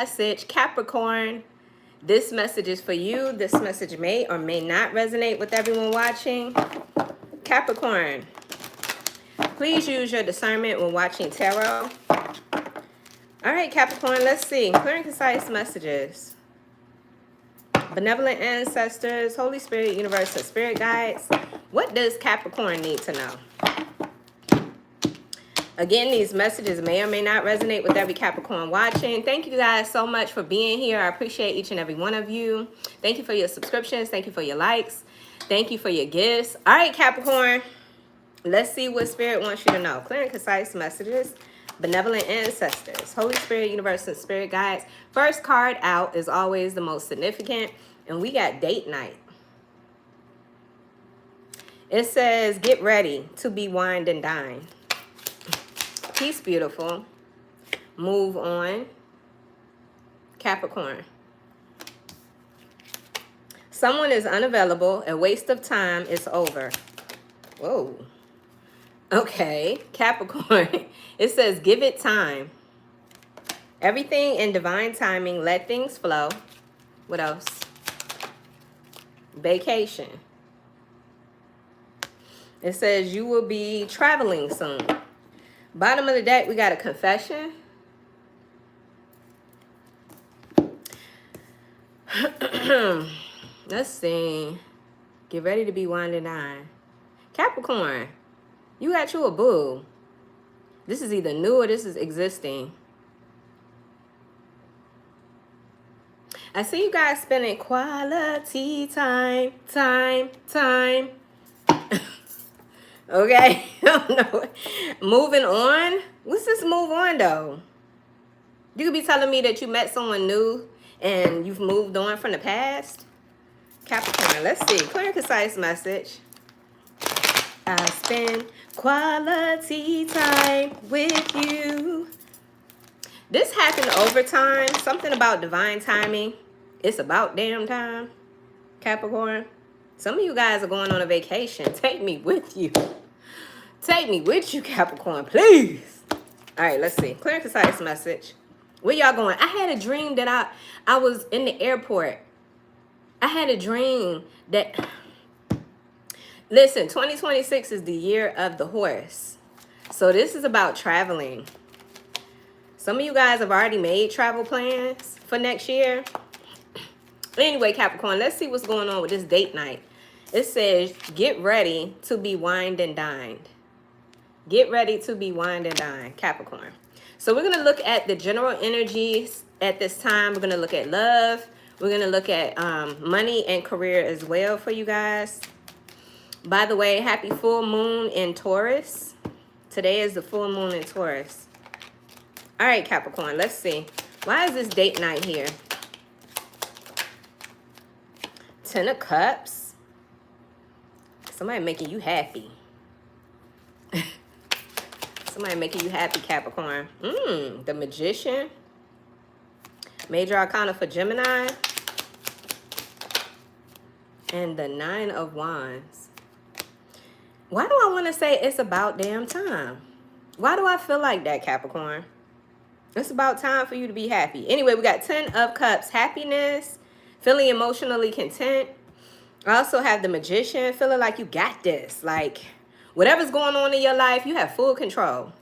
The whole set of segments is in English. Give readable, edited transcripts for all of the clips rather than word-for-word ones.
Message, Capricorn. This message is for you. This message may or may not resonate with everyone watching. Capricorn, please use your discernment when watching tarot. All right, Capricorn, let's see. Clear and concise messages. Benevolent ancestors, Holy Spirit, universe, and spirit guides. What does Capricorn need to know? Again, these messages may or may not resonate with every Capricorn watching. Thank you guys so much for being here. I appreciate each and every one of you. Thank you for your subscriptions. Thank you for your likes. Thank you for your gifts. All right, Capricorn. Let's see what Spirit wants you to know. Clear and concise messages. Benevolent ancestors. Holy Spirit, universe, and spirit guides. First card out is always the most significant. And we got date night. It says, get ready to be wined and dined. Peace, beautiful. Move on. Capricorn. Someone is unavailable. A waste of time is over. Whoa. Okay. Capricorn. It says, give it time. Everything in divine timing. Let things flow. What else? Vacation. It says, you will be traveling soon. Bottom of the deck, we got a confession. Let's see. Get ready to be wined and dined. Capricorn, you got you a boo. This is either new or this is existing. I see you guys spending quality time. Okay, I don't know. Moving on? What's this move on, though? You could be telling me that you met someone new and you've moved on from the past. Capricorn, let's see. Clear and concise message. I spend quality time with you. This happened over time. Something about divine timing. It's about damn time. Capricorn. Some of you guys are going on a vacation. Take me with you. Take me with you, Capricorn, please. All right, let's see. Clear and concise message. Where y'all going? I had a dream that I was in the airport. I had a dream that... Listen, 2026 is the year of the horse. So this is about traveling. Some of you guys have already made travel plans for next year. Anyway, Capricorn, let's see what's going on with this date night. It says, get ready to be wined and dined. Get ready to be wined and dined, Capricorn. So we're going to look at the general energies at this time. We're going to look at love. We're going to look at money and career as well for you guys. By the way, happy full moon in Taurus. Today is the full moon in Taurus. All right, Capricorn, let's see. Why is this date night here? Ten of Cups. Somebody making you happy. Somebody making you happy, Capricorn. The Magician. Major Arcana for Gemini. And the Nine of Wands. Why do I want to say it's about damn time? Why do I feel like that, Capricorn? It's about time for you to be happy. Anyway, we got 10 of Cups. Happiness. Feeling emotionally content. I also have the Magician. Feeling like you got this. Like, whatever's going on in your life, you have full control.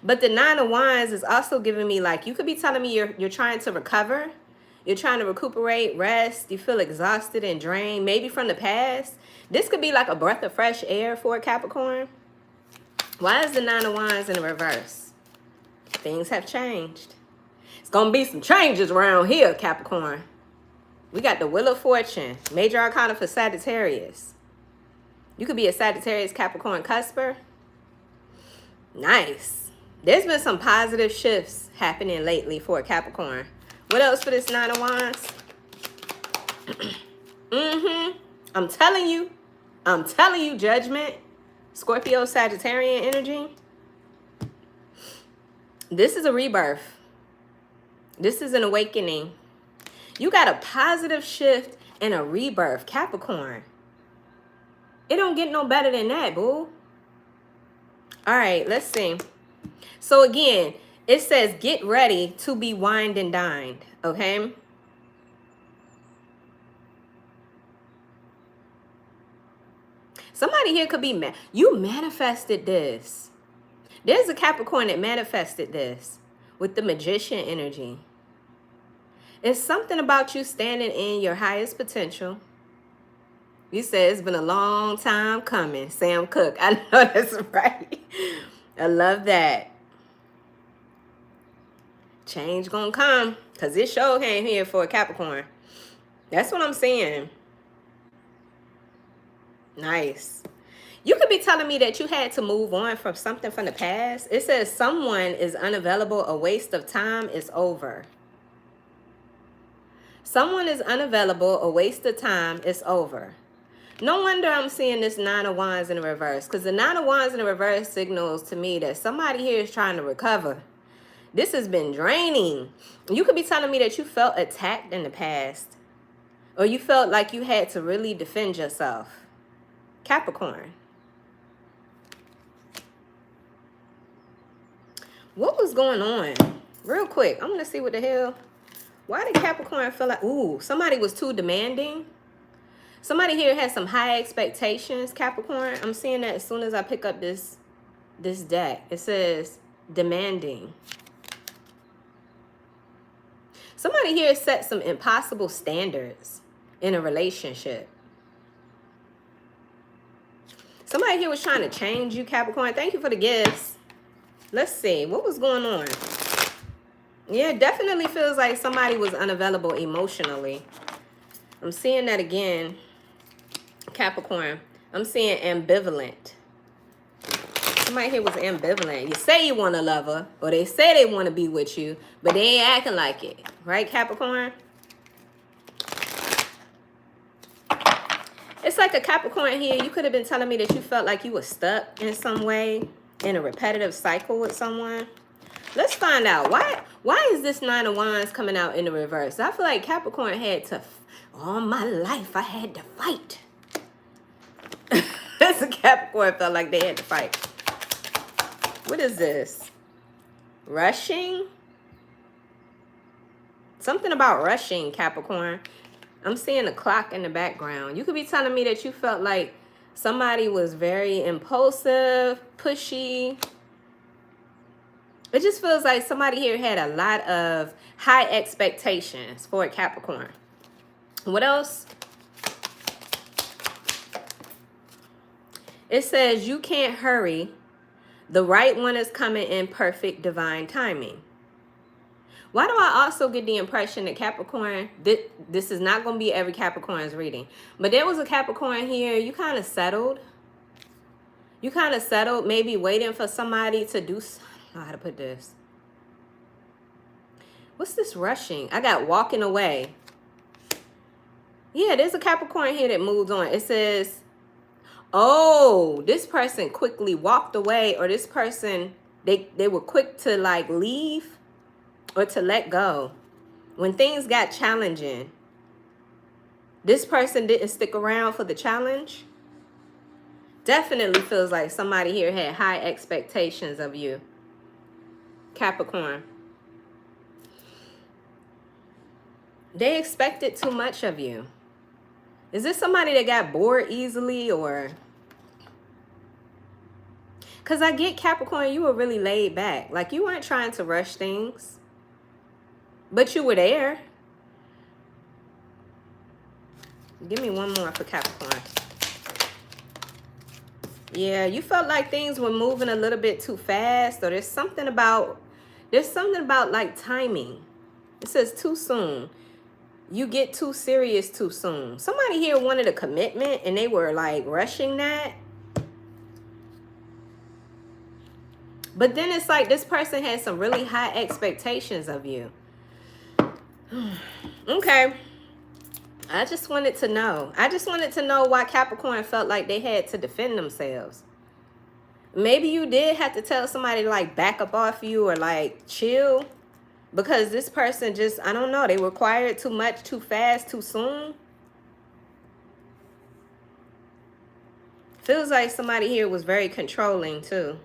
But the Nine of Wands is also giving me, like, you could be telling me you're trying to recover. You're trying to recuperate, rest. You feel exhausted and drained, maybe from the past. This could be like a breath of fresh air for a Capricorn. Why is the Nine of Wands in the reverse? Things have changed. It's going to be some changes around here, Capricorn. We got the Wheel of Fortune. Major Arcana for Sagittarius. You could be a Sagittarius Capricorn cusper. Nice. There's been some positive shifts happening lately for a Capricorn. What else for this Nine of Wands? I'm telling you, Judgment. Scorpio, Sagittarian energy. This is a rebirth. This is an awakening. You got a positive shift and a rebirth, Capricorn. It don't get no better than that, boo. All right, let's see. So again, It says, get ready to be wined and dined, okay? Somebody here could be you manifested this. There's a Capricorn that manifested this with the Magician energy. It's something about you standing in your highest potential. You said it's been a long time coming, Sam Cooke. I know that's right. I love that. Change gonna come, because this show came here for a Capricorn. That's what I'm saying. Nice. You could be telling me that you had to move on from something from the past. It says someone is unavailable, a waste of time is over. Someone is unavailable, a waste of time is over. No wonder I'm seeing this Nine of Wands in the reverse, because the Nine of Wands in the reverse signals to me that somebody here is trying to recover. This has been draining. You could be telling me that you felt attacked in the past, or you felt like you had to really defend yourself. Capricorn. What was going on? Real quick, I'm going to see what the hell. Why did Capricorn feel like, ooh, somebody was too demanding? Somebody here has some high expectations, Capricorn. I'm seeing that as soon as I pick up this deck. It says demanding. Somebody here set some impossible standards in a relationship. Somebody here was trying to change you, Capricorn. Thank you for the gifts. Let's see. What was going on? Yeah, definitely feels like somebody was unavailable emotionally. I'm seeing that again, Capricorn. I'm seeing ambivalent. Somebody here was ambivalent. You say you want to love her, or they say they want to be with you, but they ain't acting like it. Right, Capricorn? It's like a Capricorn here. You could have been telling me that you felt like you were stuck in some way in a repetitive cycle with someone. Let's find out. Why is this Nine of Wands coming out in the reverse? I feel like Capricorn had to, all my life, I had to fight. That's a Capricorn felt like they had to fight. What is this? Rushing? Something about rushing, Capricorn. I'm seeing a clock in the background. You could be telling me that you felt like somebody was very impulsive, pushy. It just feels like somebody here had a lot of high expectations for a Capricorn. What else? It says you can't hurry. The right one is coming in perfect divine timing. Why do I also get the impression that Capricorn, this is not going to be every Capricorn's reading, but there was a Capricorn here, you kind of settled. You kind of settled, maybe waiting for somebody to do, I don't know how to put this. What's this rushing? I got walking away. Yeah, there's a Capricorn here that moved on. It says, oh, this person quickly walked away, or this person, they were quick to like leave or to let go. When things got challenging, this person didn't stick around for the challenge. Definitely feels like somebody here had high expectations of you, Capricorn. They expected too much of you. Is this somebody that got bored easily, or? Because I get, Capricorn, you were really laid back. Like, you weren't trying to rush things, but you were there. Give me one more for Capricorn. Yeah, you felt like things were moving a little bit too fast, or there's something about like timing. It says too soon. You get too serious too soon. Somebody here wanted a commitment and they were like rushing that. But then it's like this person had some really high expectations of you. Okay. I just wanted to know. I just wanted to know why Capricorn felt like they had to defend themselves. Maybe you did have to tell somebody to like back up off you or like chill. Because this person just, I don't know, they required too much, too fast, too soon. Feels like somebody here was very controlling too.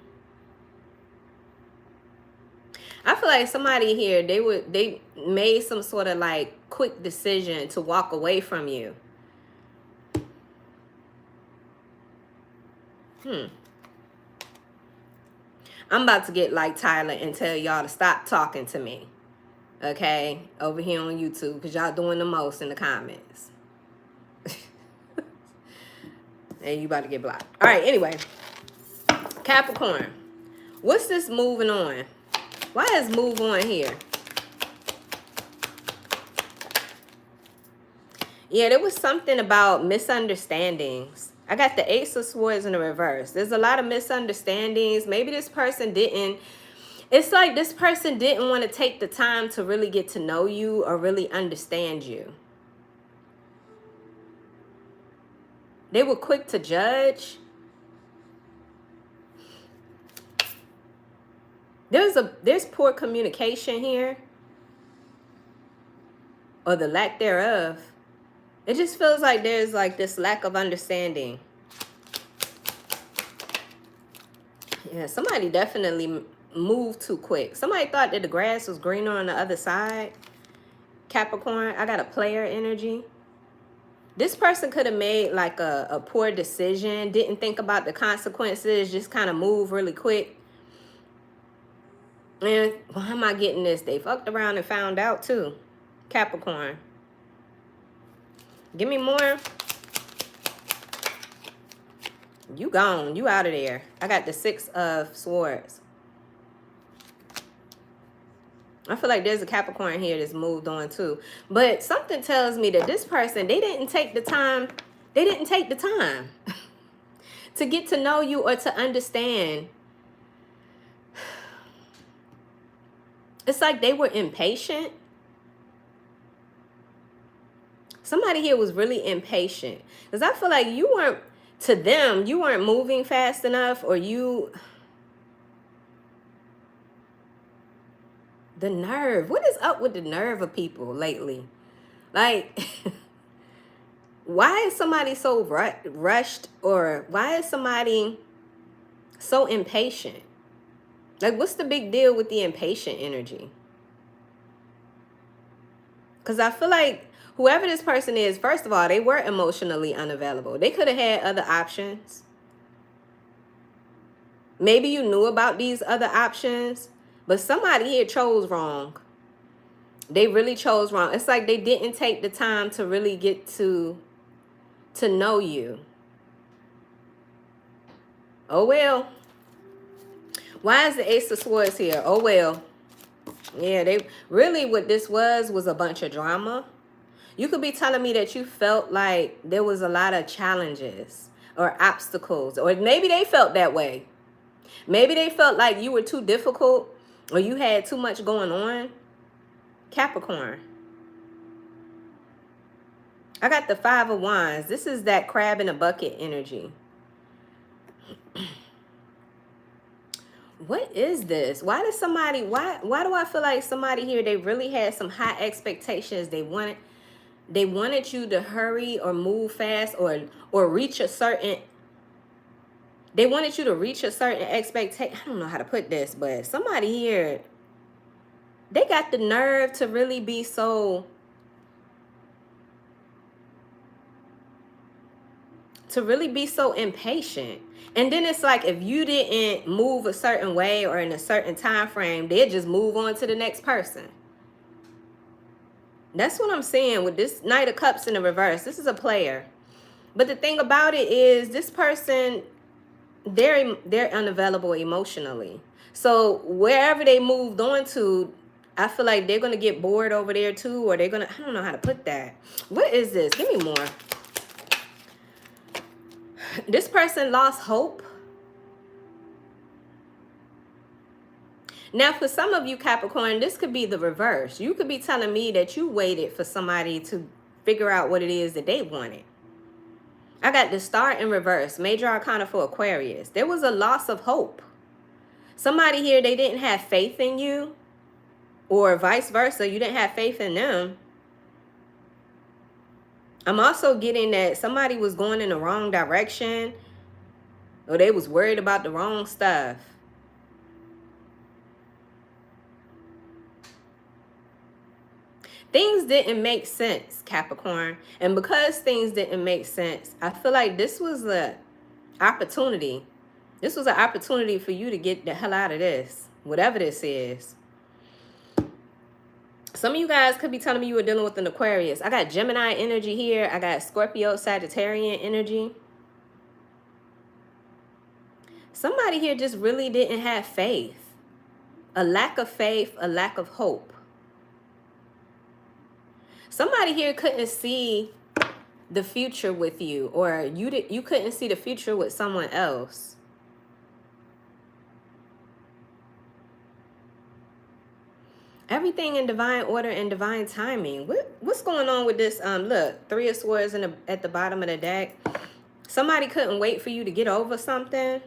I feel like somebody here, they made some sort of like quick decision to walk away from you. I'm about to get like Tyler and tell y'all to stop talking to me. Okay? Over here on YouTube, because y'all doing the most in the comments. And you about to get blocked. All right, anyway. Capricorn. What's this moving on? Why is move on here? Yeah, there was something about misunderstandings. I got the Ace of Swords in the reverse. There's a lot of misunderstandings. Maybe this person didn't. It's like this person didn't want to take the time to really get to know you or really understand you. They were quick to judge. There's poor communication here. Or the lack thereof. It just feels like there's like this lack of understanding. Yeah, somebody definitely moved too quick. Somebody thought that the grass was greener on the other side. Capricorn, I got a player energy. This person could have made like a poor decision, didn't think about the consequences, just kind of move really quick. And why am I getting this? They fucked around and found out too. Capricorn. Give me more. You gone. You out of there. I got the Six of Swords. I feel like there's a Capricorn here that's moved on too. But something tells me that this person, they didn't take the time. They didn't take the time to get to know you or to understand. It's like they were impatient. Somebody here was really impatient. Because I feel like you weren't, to them, you weren't moving fast enough, or you... The nerve. What is up with the nerve of people lately? Like, why is somebody so rushed? Or why is somebody so impatient? Like, what's the big deal with the impatient energy? Because I feel like whoever this person is, first of all, they were emotionally unavailable. They could have had other options. Maybe you knew about these other options, but somebody here chose wrong. They really chose wrong. It's like they didn't take the time to really get to know you. Oh, well. Why is the Ace of Swords here? Oh, well. Yeah, they really, what this was a bunch of drama. You could be telling me that you felt like there was a lot of challenges or obstacles, or maybe they felt that way. Maybe they felt like you were too difficult or you had too much going on. Capricorn. I got the Five of Wands. This is that crab in a bucket energy. What is this? Why does somebody, why do I feel like somebody here, they really had some high expectations? They wanted you to hurry or move fast or reach a certain, they wanted you to reach a certain expectation. I don't know how to put this, but somebody here, they got the nerve to really be so, impatient. And then it's like, if you didn't move a certain way or in a certain time frame, they'd just move on to the next person. That's what I'm saying with this Knight of Cups in the reverse. This is a player. But the thing about it is, this person, they're unavailable emotionally. So wherever they moved on to, I feel like they're going to get bored over there too, or they're going to, I don't know how to put that. What is this? Give me more. This person lost hope. Now, for some of you, Capricorn, this could be the reverse. You could be telling me that you waited for somebody to figure out what it is that they wanted. I got the Star in reverse, Major Arcana for Aquarius. There was a loss of hope. Somebody here, they didn't have faith in you, or vice versa. You didn't have faith in them. I'm also getting that somebody was going in the wrong direction, or they was worried about the wrong stuff. Things didn't make sense, Capricorn. And because things didn't make sense, I feel like this was an opportunity. This was an opportunity for you to get the hell out of this, whatever this is. Some of you guys could be telling me you were dealing with an Aquarius. I got Gemini energy here. I got Scorpio, Sagittarian energy. Somebody here just really didn't have faith. A lack of faith, a lack of hope. Somebody here couldn't see the future with you, or you couldn't see the future with someone else. Everything in divine order and divine timing. What's going on with this? Look, 3 of Swords at the bottom of the deck. Somebody couldn't wait for you to get over something.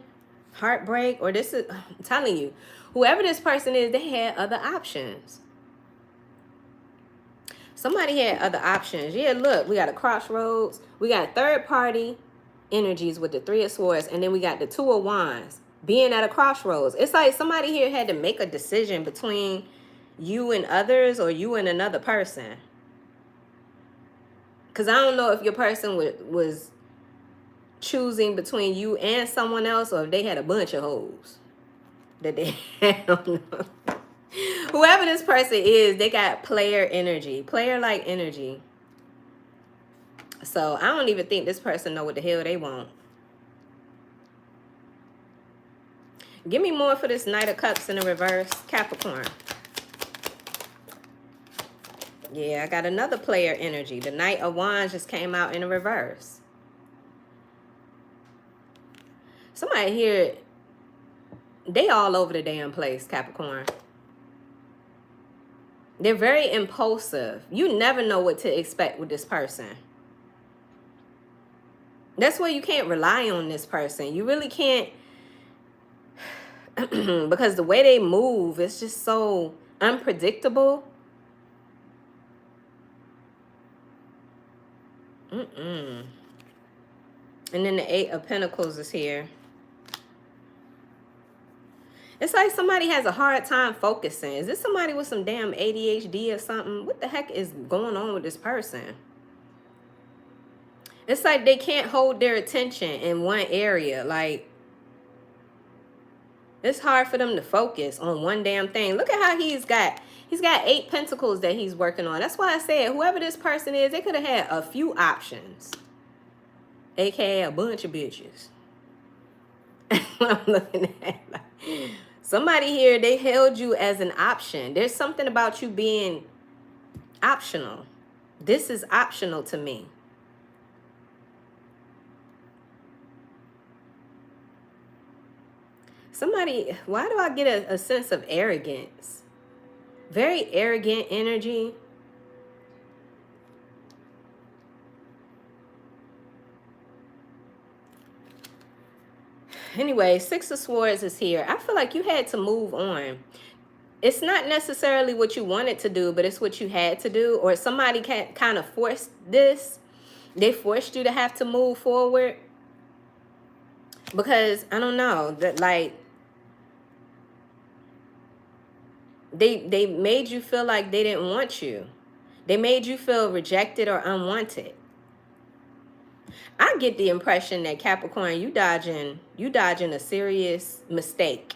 Heartbreak, or this is, I'm telling you, whoever this person is, they had other options. Somebody had other options. Yeah, look, we got a crossroads. We got third party energies with the 3 of Swords, and then we got the 2 of Wands being at a crossroads. It's like somebody here had to make a decision between you and others, or you and another person. Because I don't know if your person was choosing between you and someone else, or if they had a bunch of hoes that they I don't know. Whoever this person is, they got player energy, player-like energy. So I don't even think this person know what the hell they want. Give me more for this Knight of Cups in the reverse, Capricorn. Yeah, I got another player energy. The Knight of Wands just came out in the reverse. Somebody here, they all over the damn place, Capricorn. They're very impulsive. You never know what to expect with this person. That's why you can't rely on this person. You really can't, because the way they move is just so unpredictable. And then the 8 of Pentacles is here. It's like somebody has a hard time focusing. Is this somebody with some damn ADHD or something? What the heck is going on with this person? It's like they can't hold their attention in one area. Like, it's hard for them to focus on one damn thing. Look at how he's got 8 pentacles that he's working on. That's why I said whoever this person is, they could have had a few options. AKA a bunch of bitches. I'm looking at like, somebody here, they held you as an option. There's something about you being optional. This is optional to me. Somebody, why do I get a sense of arrogance? Very arrogant energy. Anyway, 6 of Swords is here. I feel like you had to move on. It's not necessarily what you wanted to do, but it's what you had to do. Or somebody kind of forced this. They forced you to have to move forward. Because, I don't know, that like, they made you feel like they didn't want you. They made you feel rejected or unwanted. I get the impression that Capricorn, you dodging a serious mistake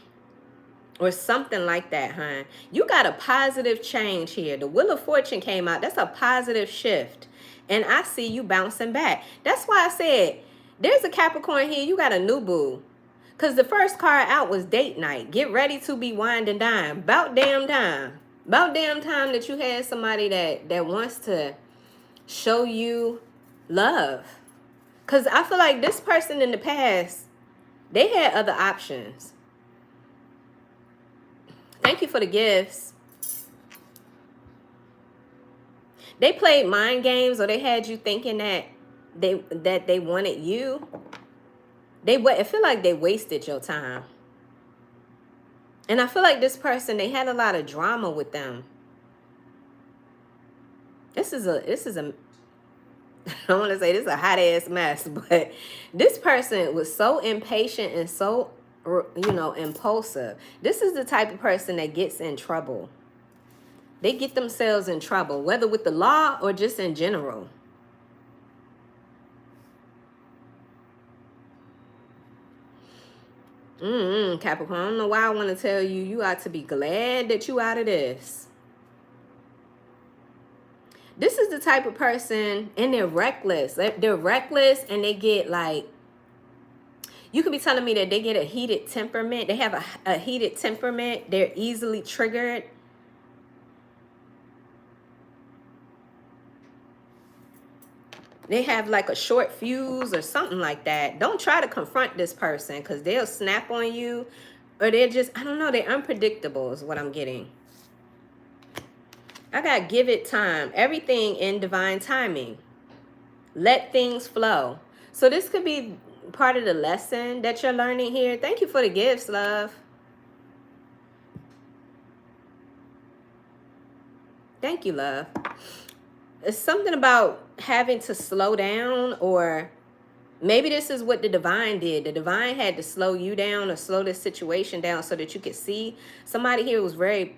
or something like that, huh? You got a positive change here. The Wheel of Fortune came out. That's a positive shift. And I see you bouncing back. That's why I said, there's a Capricorn here. You got a new boo. Because the first card out was date night. Get ready to be wined and dined. About damn time. About damn time that you had somebody that wants to show you love. Because I feel like this person in the past, they had other options. Thank you for the gifts. They played mind games, or they had you thinking that they wanted you. I feel like they wasted your time. And I feel like this person, they had a lot of drama with them. This is a I don't want to say this is a hot ass mess, but this person was so impatient and so, you know, impulsive. This is the type of person that gets in trouble. They get themselves in trouble, whether with the law or just in general. Capricorn, I don't know why I want to tell you, you ought to be glad that you out of this. This is the type of person, and they're reckless. They're reckless, and they get like, you could be telling me that they get a heated temperament. They have a heated temperament. They're easily triggered. They have like a short fuse or something like that. Don't try to confront this person because they'll snap on you, or they're just, I don't know, they're unpredictable is what I'm getting. I got give it time. Everything in divine timing. Let things flow. So this could be part of the lesson that you're learning here. Thank you for the gifts, love. Thank you, love. It's something about having to slow down, or maybe this is what the divine did. The divine had to slow you down or slow this situation down so that you could see. Somebody here was very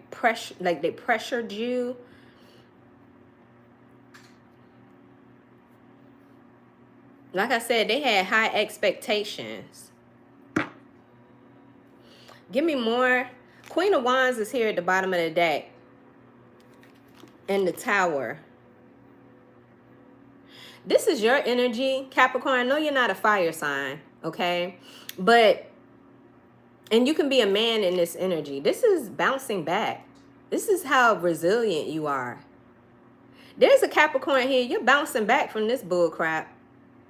like they pressured you. Like I said, they had high expectations. Give me more. Queen of Wands is here at the bottom of the deck. And the Tower. This is your energy, Capricorn. I know you're not a fire sign, okay? But, and you can be a man in this energy. This is bouncing back. This is how resilient you are. There's a Capricorn here. You're bouncing back from this bull crap.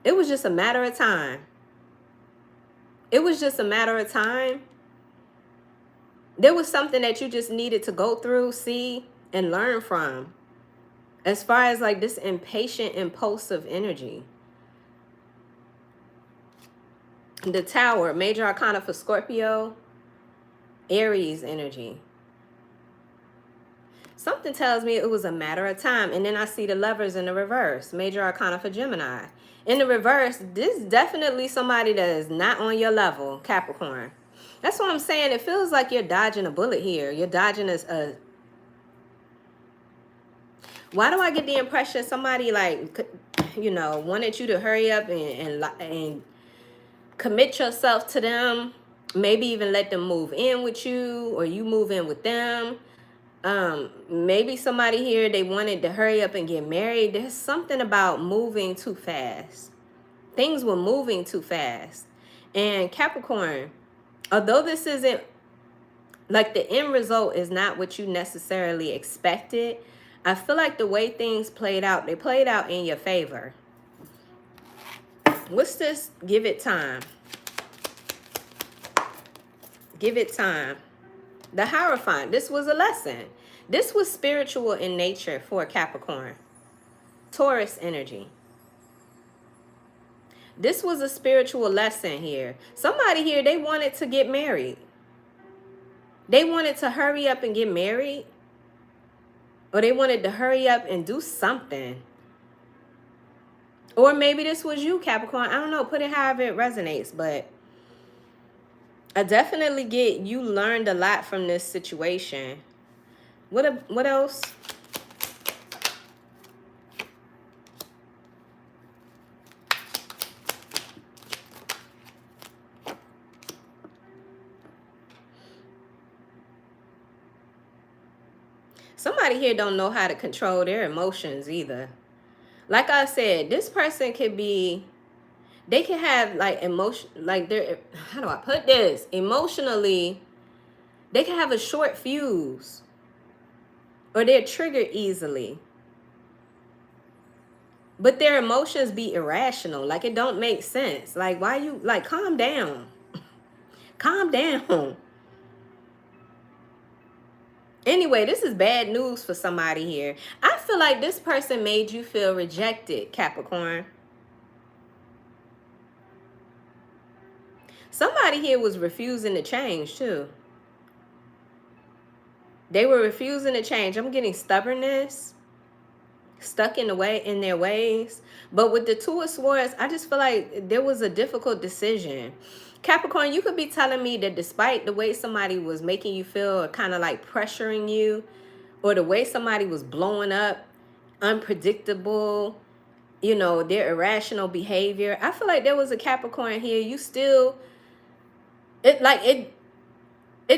It was just a matter of time. It was just a matter of time. There was something that you just needed to go through, see, and learn from. As far as like this impatient, impulsive energy. The Tower, major arcana for Scorpio, Aries energy. Something tells me it was a matter of time. And then I see the Lovers in the reverse, major arcana for Gemini. In the reverse, this is definitely somebody that is not on your level, Capricorn. That's what I'm saying. It feels like you're dodging a bullet here. You're dodging a why do I get the impression somebody like, you know, wanted you to hurry up and commit yourself to them, maybe even let them move in with you, or you move in with them. Maybe somebody here, they wanted to hurry up and get married. There's something about moving too fast. Things were moving too fast. And Capricorn, although this isn't, like the end result is not what you necessarily expected, I feel like the way things played out, they played out in your favor. What's this? Give it time. Give it time. The Hierophant. This was a lesson. This was spiritual in nature for Capricorn. Taurus energy. This was a spiritual lesson here. Somebody here, they wanted to get married. They wanted to hurry up and get married. Or they wanted to hurry up and do something. Or maybe this was you, Capricorn. I don't know. Put it however it resonates. But I definitely get you learned a lot from this situation. What else? Somebody here don't know how to control their emotions either. Like I said, this person could be, they can have like emotion, like they're, how do I put this? Emotionally, they can have a short fuse. Or they're triggered easily. But their emotions be irrational. Like it don't make sense. Like why you, like calm down. Calm down. Anyway, this is bad news for somebody here. I feel like this person made you feel rejected, Capricorn. Somebody here was refusing to change too. They were refusing to change. I'm getting stubbornness, stuck in their ways. But with the Two of Swords, I just feel like there was a difficult decision. Capricorn, you could be telling me that despite the way somebody was making you feel, or kind of like pressuring you, or the way somebody was blowing up, unpredictable, you know, their irrational behavior. I feel like there was a Capricorn here. You still, it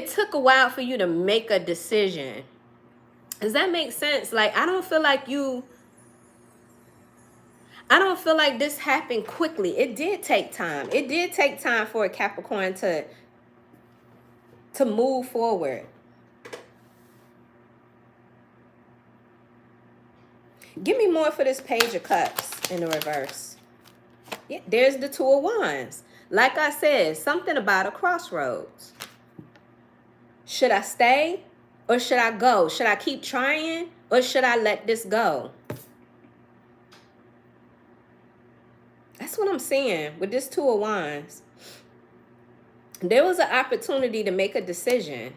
took a while for you to make a decision. Does that make sense? Like, I don't feel like this happened quickly. It did take time. It did take time for a Capricorn to move forward. Give me more for this Page of Cups in the reverse. Yeah, there's the Two of Wands. Like I said, something about a crossroads. Should I stay or should I go? Should I keep trying or should I let this go? That's what I'm seeing with this Two of Wands. There was an opportunity to make a decision.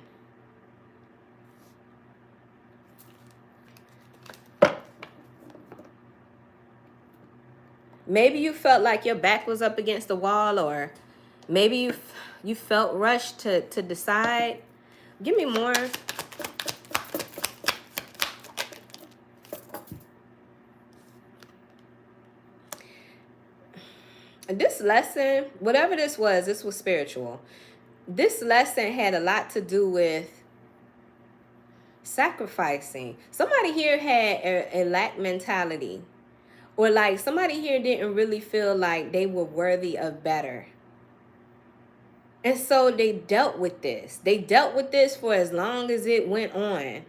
Maybe you felt like your back was up against the wall, or maybe you felt rushed to decide. Give me more. This lesson, whatever this was spiritual. This lesson had a lot to do with sacrificing. Somebody here had a lack mentality. Or like somebody here didn't really feel like they were worthy of better. And so they dealt with this. They dealt with this for as long as it went on.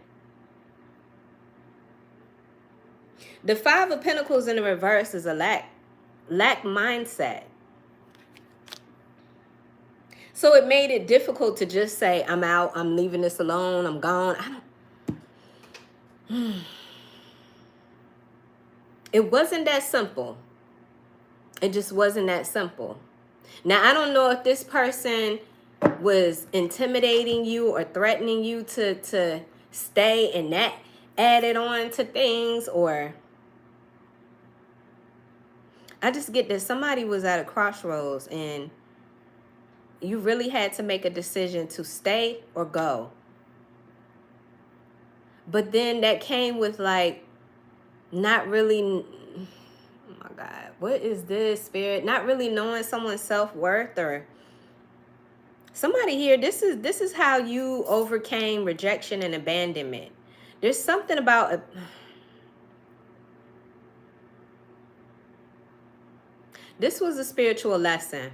The Five of Pentacles in the reverse is a lack mindset. So it made it difficult to just say, I'm out, I'm leaving this alone, I'm gone. It wasn't that simple. It just wasn't that simple. Now, I don't know if this person was intimidating you or threatening you to stay, and that added on to things, or I just get that somebody was at a crossroads and you really had to make a decision to stay or go. But then that came with like not really, oh my God, what is this, Spirit? Not really knowing someone's self-worth, or somebody here, this is how you overcame rejection and abandonment. There's something about this was a spiritual lesson.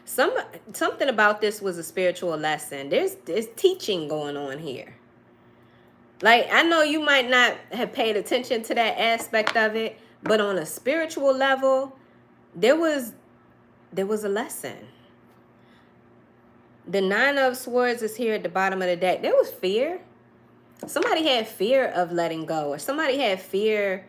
Something about this was a spiritual lesson. There's teaching going on here. Like, I know you might not have paid attention to that aspect of it, but on a spiritual level, there was a lesson. The Nine of Swords is here at the bottom of the deck. There was fear. Somebody had fear of letting go, or somebody had fear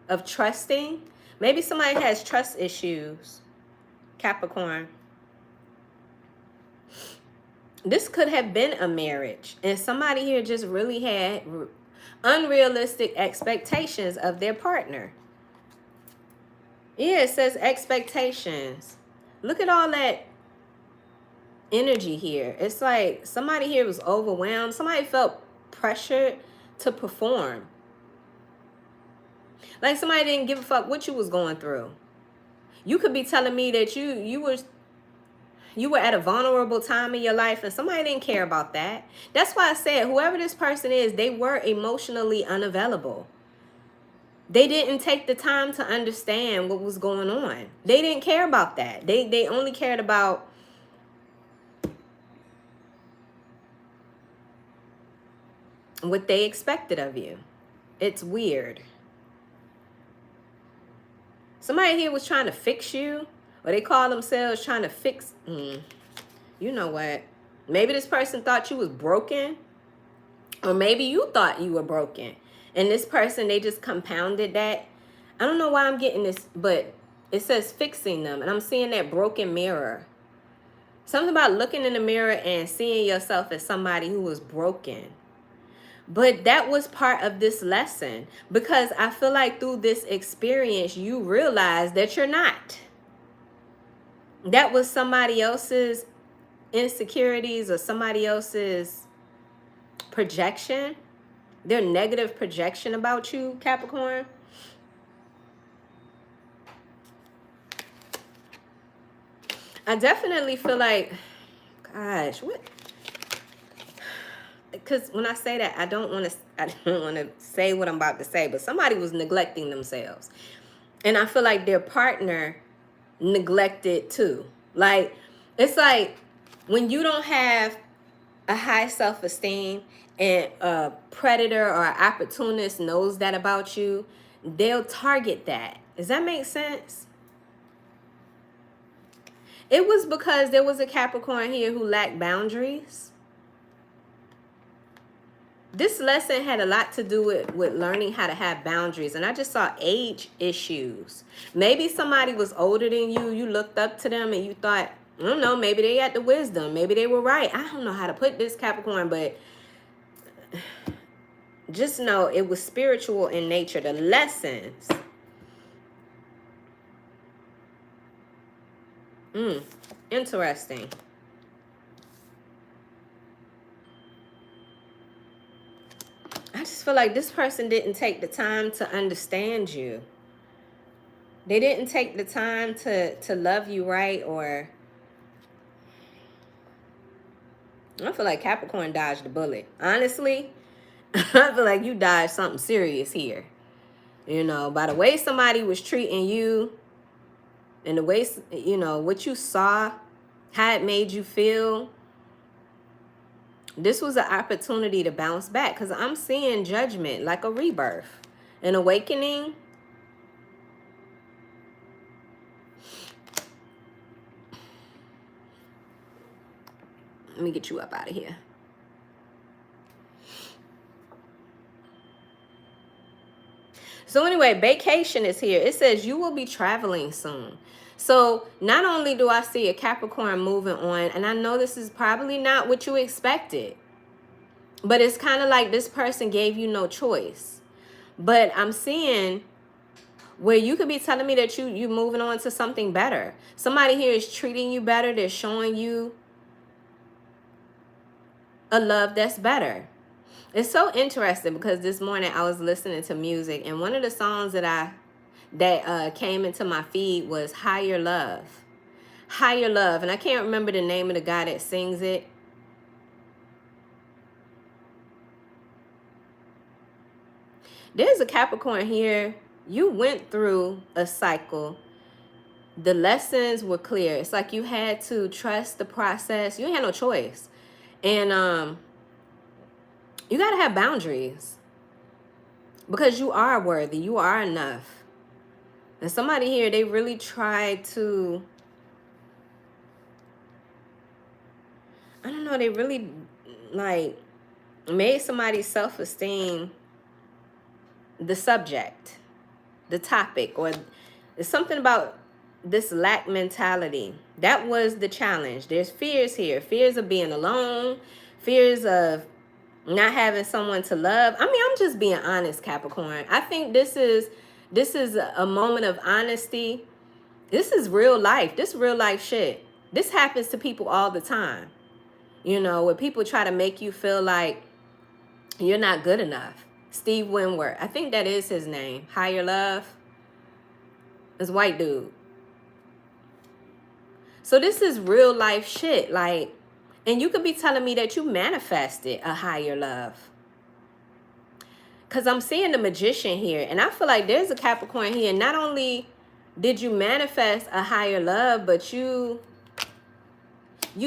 of trusting. Maybe somebody has trust issues, Capricorn. This could have been a marriage, and somebody here just really had unrealistic expectations of their partner. Yeah, it says expectations. Look at all that energy here. It's like somebody here was overwhelmed. Somebody felt pressured to perform. Like somebody didn't give a fuck what you was going through. You could be telling me that you were at a vulnerable time in your life and somebody didn't care about that. That's why I said whoever this person is, they were emotionally unavailable. They didn't take the time to understand what was going on. They didn't care about that. They only cared about what they expected of you. It's weird. Somebody here was trying to fix you, or they call themselves trying to fix. You know what? Maybe this person thought you was broken, or maybe you thought you were broken. And this person, they just compounded that. I don't know why I'm getting this, but it says fixing them. And I'm seeing that broken mirror. Something about looking in the mirror and seeing yourself as somebody who was broken. But that was part of this lesson, because I feel like through this experience, you realize that you're not. That was somebody else's insecurities or somebody else's projection, their negative projection about you, Capricorn. I definitely feel like, gosh, what? Because when I say that, I don't want to say what I'm about to say, but somebody was neglecting themselves. And I feel like their partner neglected too. Like, it's like when you don't have a high self-esteem and a predator or an opportunist knows that about you, they'll target that. Does that make sense? It was because there was a Capricorn here who lacked boundaries. This lesson had a lot to do with learning how to have boundaries. And I just saw age issues. Maybe somebody was older than you. You looked up to them and you thought, I don't know, maybe they had the wisdom. Maybe they were right. I don't know how to put this, Capricorn, but just know it was spiritual in nature. The lessons. Interesting. I just feel like this person didn't take the time to understand you. They didn't take the time to love you right, or I feel like Capricorn dodged the bullet. Honestly, I feel like you dodged something serious here. You know, by the way somebody was treating you and the way, you know, what you saw, how it made you feel. This was an opportunity to bounce back, because I'm seeing judgment, like a rebirth, an awakening. Let me get you up out of here. So anyway, vacation is here. It says you will be traveling soon. So not only do I see a Capricorn moving on, and I know this is probably not what you expected, but it's kind of like this person gave you no choice. But I'm seeing where you could be telling me that you moving on to something better. Somebody here is treating you better. They're showing you a love that's better. It's so interesting because this morning I was listening to music, and one of the songs that came into my feed was Higher Love. Higher Love. And I can't remember the name of the guy that sings it. There's a Capricorn here. You went through a cycle. The lessons were clear. It's like you had to trust the process. You had no choice. And you got to have boundaries, because you are worthy. You are enough. And somebody here, they really tried to, I don't know, they really like made somebody's self-esteem the subject, the topic, or it's something about this lack mentality. That was the challenge. There's fears here. Fears of being alone, fears of not having someone to love. I mean, I'm just being honest, Capricorn. I think this is a moment of honesty. This is real life. This real life shit. This happens to people all the time. You know, where people try to make you feel like you're not good enough. Steve Winwood, I think that is his name. Higher Love. This white dude. So this is real life shit. Like, and you could be telling me that you manifested a higher love. Because I'm seeing the Magician here. And I feel like there's a Capricorn here. Not only did you manifest a higher love, but you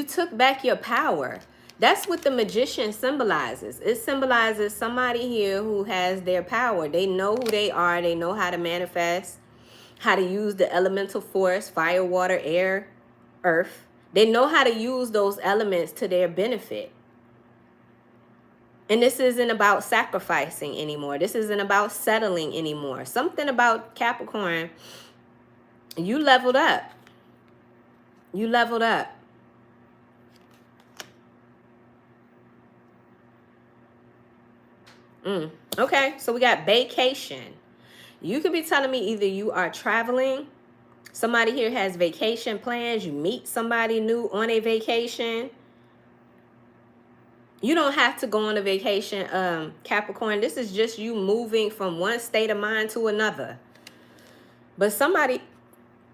took back your power. That's what the Magician symbolizes. It symbolizes somebody here who has their power. They know who they are. They know how to manifest, how to use the elemental force, fire, water, air, earth. They know how to use those elements to their benefit. And this isn't about sacrificing anymore. This isn't about settling anymore. Something about Capricorn, you leveled up. You leveled up. Okay, so we got vacation. You could be telling me either you are traveling Somebody here has vacation plans. You meet somebody new on a vacation. You don't have to go on a vacation, Capricorn. This is just you moving from one state of mind to another. But somebody,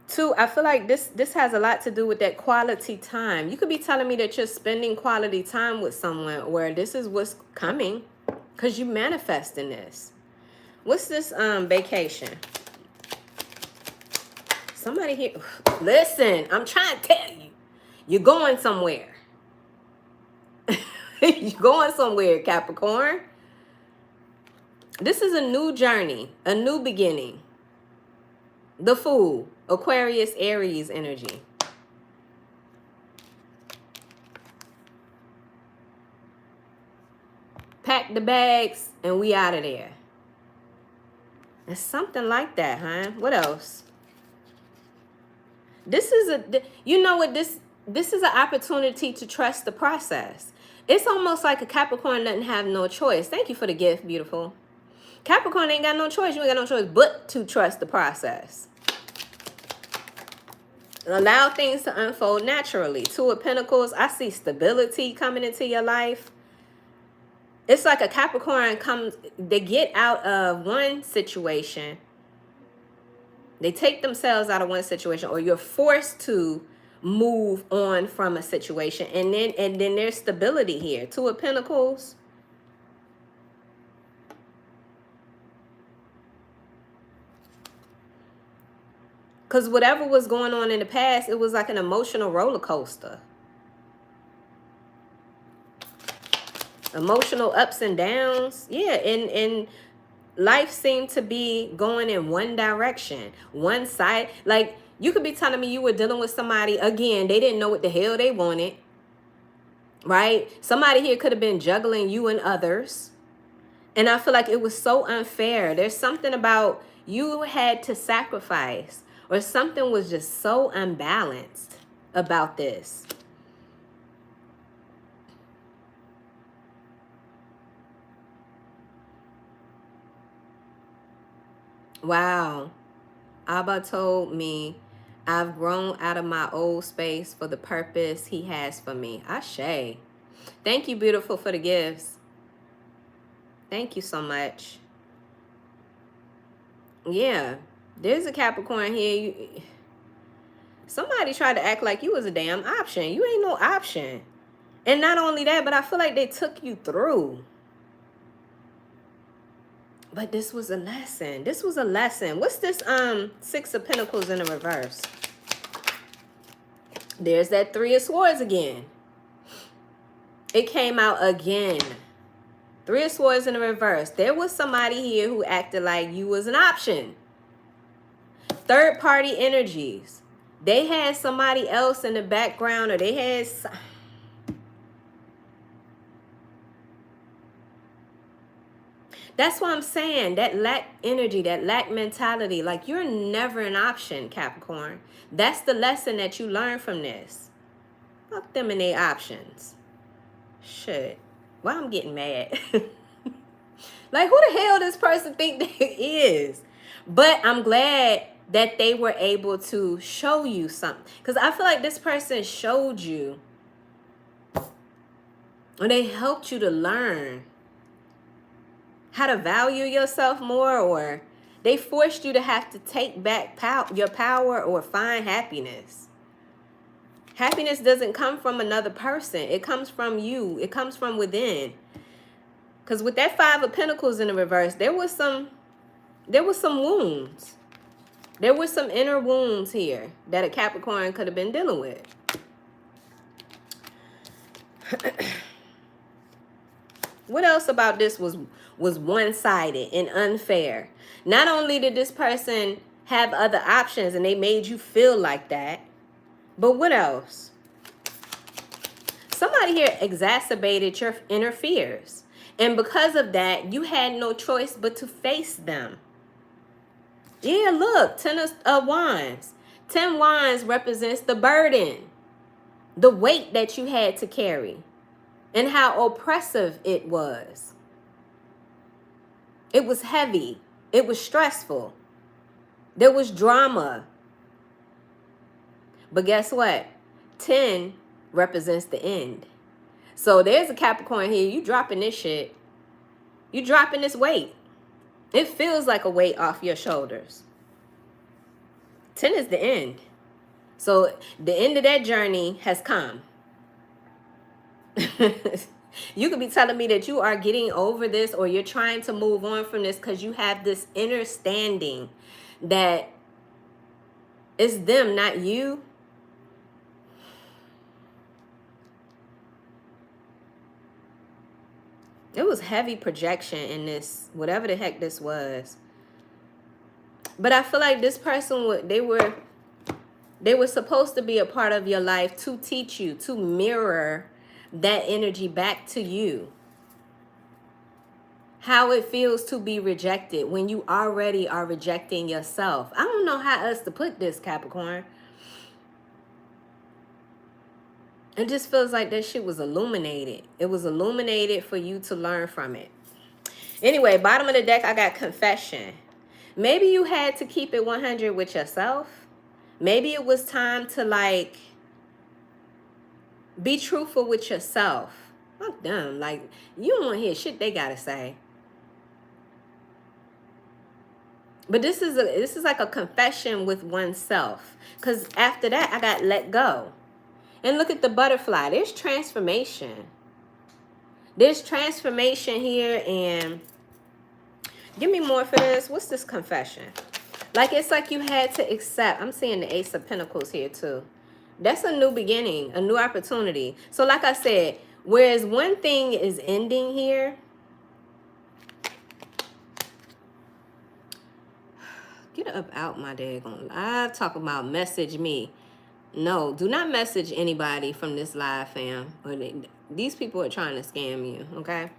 too, I feel like this has a lot to do with that quality time. You could be telling me that you're spending quality time with someone, where this is what's coming because you manifesting this. What's this vacation? Somebody here, listen, I'm trying to tell you, you're going somewhere. You're going somewhere, Capricorn. This is a new journey, a new beginning. The Fool, Aquarius, Aries energy. Pack the bags and we out of there. It's something like that, huh? What else? This is you know what, this is an opportunity to trust the process. It's almost like a Capricorn doesn't have no choice. Thank you for the gift, beautiful. Capricorn ain't got no choice. You ain't got no choice but to trust the process. Allow things to unfold naturally. Two of Pentacles, I see stability coming into your life. It's like a Capricorn comes, they get out of one situation. They take themselves out of one situation, or you're forced to move on from a situation, and then there's stability here. Two of Pentacles. Because whatever was going on in the past, it was like an emotional roller coaster. Emotional ups and downs. Yeah, and life seemed to be going in one direction, one side. Like, you could be telling me you were dealing with somebody, again, they didn't know what the hell they wanted, right? Somebody here could have been juggling you and others. And I feel like it was so unfair. There's something about you had to sacrifice, or something was just so unbalanced about this. Wow. Abba told me I've grown out of my old space for the purpose he has for me. Ashe. Thank you, beautiful, for the gifts. Thank you so much. Yeah. There's a Capricorn here. Somebody tried to act like you was a damn option. You ain't no option. And not only that, but I feel like they took you through. But this was a lesson. This was a lesson. What's this Six of Pentacles in the reverse? There's that Three of Swords again. It came out again. Three of Swords in the reverse. There was somebody here who acted like you was an option. Third party energies. They had somebody else in the background, or they had... That's what I'm saying. That lack energy, that lack mentality. Like, you're never an option, Capricorn. That's the lesson that you learn from this. Fuck them and their options. Shit. Why I'm getting mad? Like, who the hell this person think they is? But I'm glad that they were able to show you something. Because I feel like this person showed you, or they helped you to learn how to value yourself more, or they forced you to have to take back your power or find happiness. Happiness doesn't come from another person. It comes from you. It comes from within. Because with that Five of Pentacles in the reverse, there was some wounds. There were some inner wounds here that a Capricorn could have been dealing with. What else about this was one-sided and unfair? Not only did this person have other options and they made you feel like that, but what else? Somebody here exacerbated your inner fears. And because of that, you had no choice but to face them. Yeah, look, 10 of Wands. 10 Wands represents the burden, the weight that you had to carry, and how oppressive it was. It was heavy. It was stressful. There was drama. But guess what? 10 represents the end. So there's a Capricorn here. You dropping this shit. You dropping this weight. It feels like a weight off your shoulders. 10 is the end. So the end of that journey has come. You could be telling me that you are getting over this, or you're trying to move on from this because you have this inner standing that it's them, not you. It was heavy projection in this, whatever the heck this was. But I feel like this person, they were supposed to be a part of your life to teach you, to mirror that energy back to you. How it feels to be rejected when you already are rejecting yourself. I don't know how else to put this, Capricorn. It just feels like that shit was illuminated. It was illuminated for you to learn from it. Anyway, bottom of the deck, I got confession. Maybe you had to keep it 100 with yourself. Maybe it was time to, like, be truthful with yourself. Fuck them. Like, you don't want to hear shit they gotta say. But this is like a confession with oneself. Because after that, I got let go. And look at the butterfly. There's transformation. There's transformation here. And give me more for this. What's this confession? Like, it's like you had to accept. I'm seeing the Ace of Pentacles here too. That's a new beginning, a new opportunity. So like I said, whereas one thing is ending here, get up out my daggone live. Talk about message me. No, do not message anybody from this live, fam. These people are trying to scam you, okay?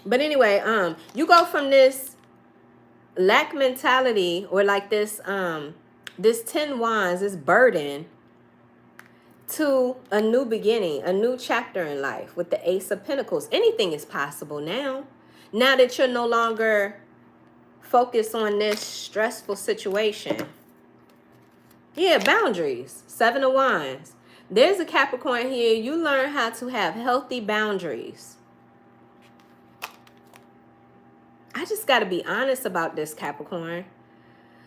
But anyway, you go from this lack mentality, or like this 10 wands, this burden, to a new beginning, a new chapter in life with the Ace of Pentacles. Anything is possible now. Now that you're no longer focused on this stressful situation. Yeah, boundaries. 7 of Wands. There's a Capricorn here. You learn how to have healthy boundaries. I just got to be honest about this, Capricorn.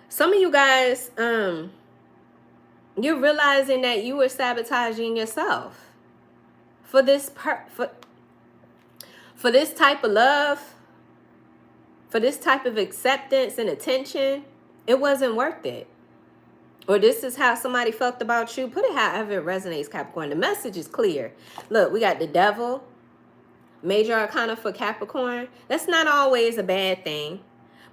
Some of you guys, you're realizing that you were sabotaging yourself for this for this type of love, for this type of acceptance and attention. It wasn't worth it. Or this is how somebody felt about you. Put it however it resonates, Capricorn. The message is clear. Look, we got the Devil, Major Arcana for Capricorn. That's not always a bad thing.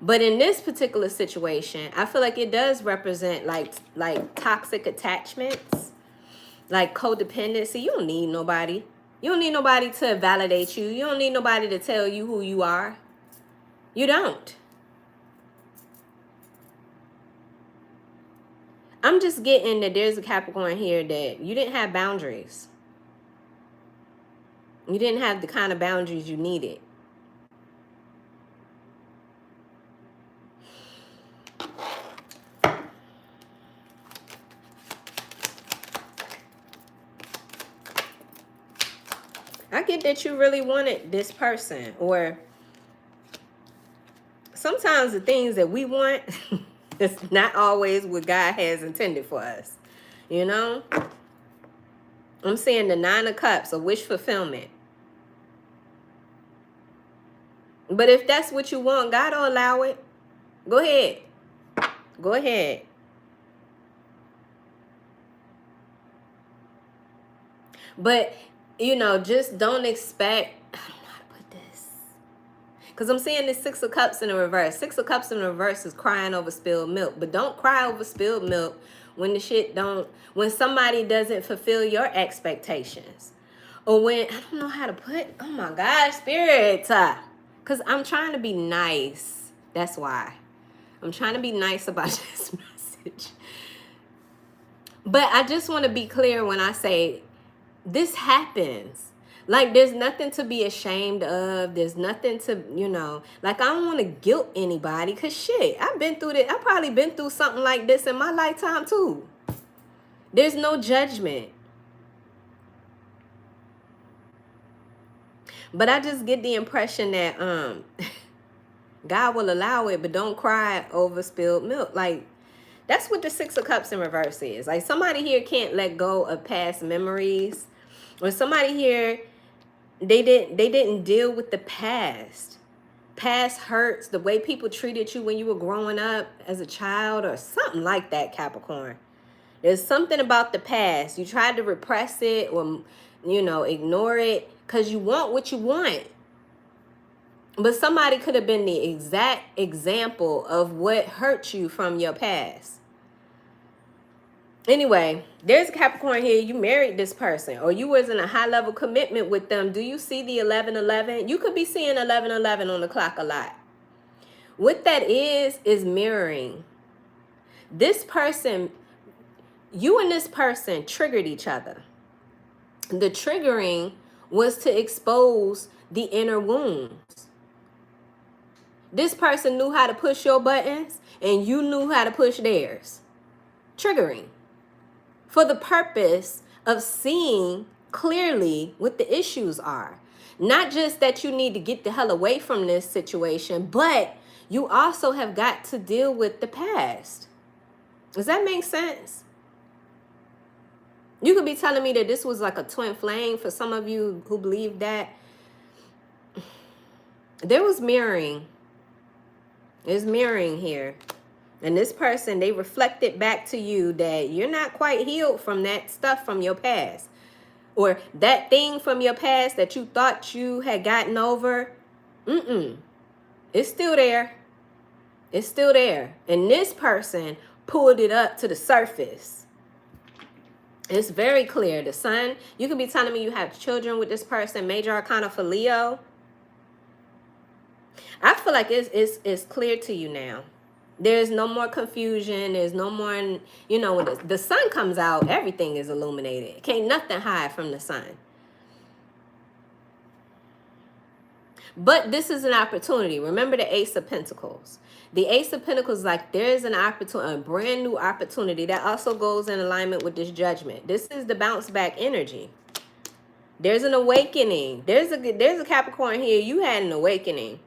But in this particular situation, I feel like it does represent like toxic attachments, like codependency. You don't need nobody. You don't need nobody to validate you. You don't need nobody to tell you who you are. You don't. I'm just getting that there's a Capricorn here that you didn't have boundaries. You didn't have the kind of boundaries you needed. I get that you really wanted this person, or sometimes the things that we want it's not always what God has intended for us. You know? I'm seeing the 9 of Cups, a wish fulfillment. But if that's what you want, God will allow it. Go ahead. Go ahead. But, you know, just don't expect... I don't know how to put this. Because I'm seeing the 6 of Cups in the reverse. 6 of Cups in the reverse is crying over spilled milk. But don't cry over spilled milk when the shit don't... When somebody doesn't fulfill your expectations. Or when... I don't know how to put... Oh my God, Spirit. Because I'm trying to be nice. That's why. I'm trying to be nice about this message. But I just want to be clear when I say this happens. Like, there's nothing to be ashamed of. There's nothing to, you know, like, I don't want to guilt anybody because shit, I've been through this. I've probably been through something like this in my lifetime too. There's no judgment. But I just get the impression that God will allow it, but don't cry over spilled milk. Like, that's what the Six of Cups in reverse is. Like, somebody here can't let go of past memories. Or somebody here, they didn't deal with the past. Past hurts, the way people treated you when you were growing up as a child or something like that, Capricorn. There's something about the past. You tried to repress it or, you know, ignore it because you want what you want. But somebody could have been the exact example of what hurt you from your past. Anyway, there's a Capricorn here. You married this person or you was in a high level commitment with them. Do you see the 1111? You could be seeing 1111 on the clock a lot. What that is mirroring. This person, you and this person triggered each other. The triggering was to expose the inner wounds. This person knew how to push your buttons and you knew how to push theirs. Triggering. For the purpose of seeing clearly what the issues are. Not just that you need to get the hell away from this situation, but you also have got to deal with the past. Does that make sense? You could be telling me that this was like a twin flame for some of you who believe that. There was mirroring. There's mirroring here. And this person, they reflected back to you that you're not quite healed from that stuff from your past. Or that thing from your past that you thought you had gotten over. It's still there. It's still there. And this person pulled it up to the surface. It's very clear. The sun, you could be telling me you have children with this person. Major Arcana for Leo. I feel like it's clear to you now. There's no more confusion. There's no more, you know, when the sun comes out, everything is illuminated. Can't nothing hide from the sun. But this is an opportunity. Remember the Ace of Pentacles. The Ace of Pentacles, like there's an opportunity, a brand new opportunity that also goes in alignment with this judgment. This is the bounce back energy. There's an awakening. There's a Capricorn here. You had an awakening.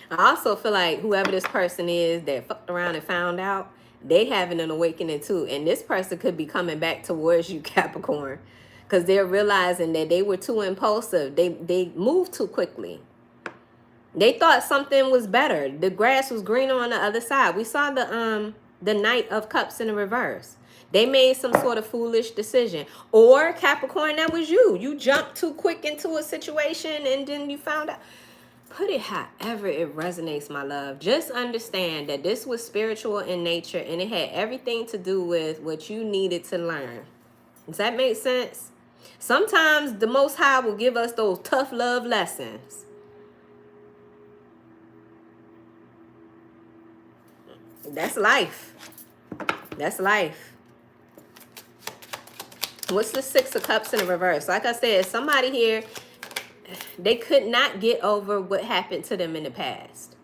I also feel like whoever this person is that fucked around and found out, they having an awakening too. And this person could be coming back towards you, Capricorn, because they're realizing that they were too impulsive. They moved too quickly. They thought something was better. The grass was greener on the other side. We saw the Knight of Cups in the reverse. They made some sort of foolish decision. Or Capricorn, that was you. You jumped too quick into a situation and then you found out. Put it however it resonates, my love. Just understand that this was spiritual in nature and it had everything to do with what you needed to learn. Does that make sense? Sometimes the Most High will give us those tough love lessons. That's life. That's life. What's the Six of Cups in the reverse? Like I said, somebody here, they could not get over what happened to them in the past.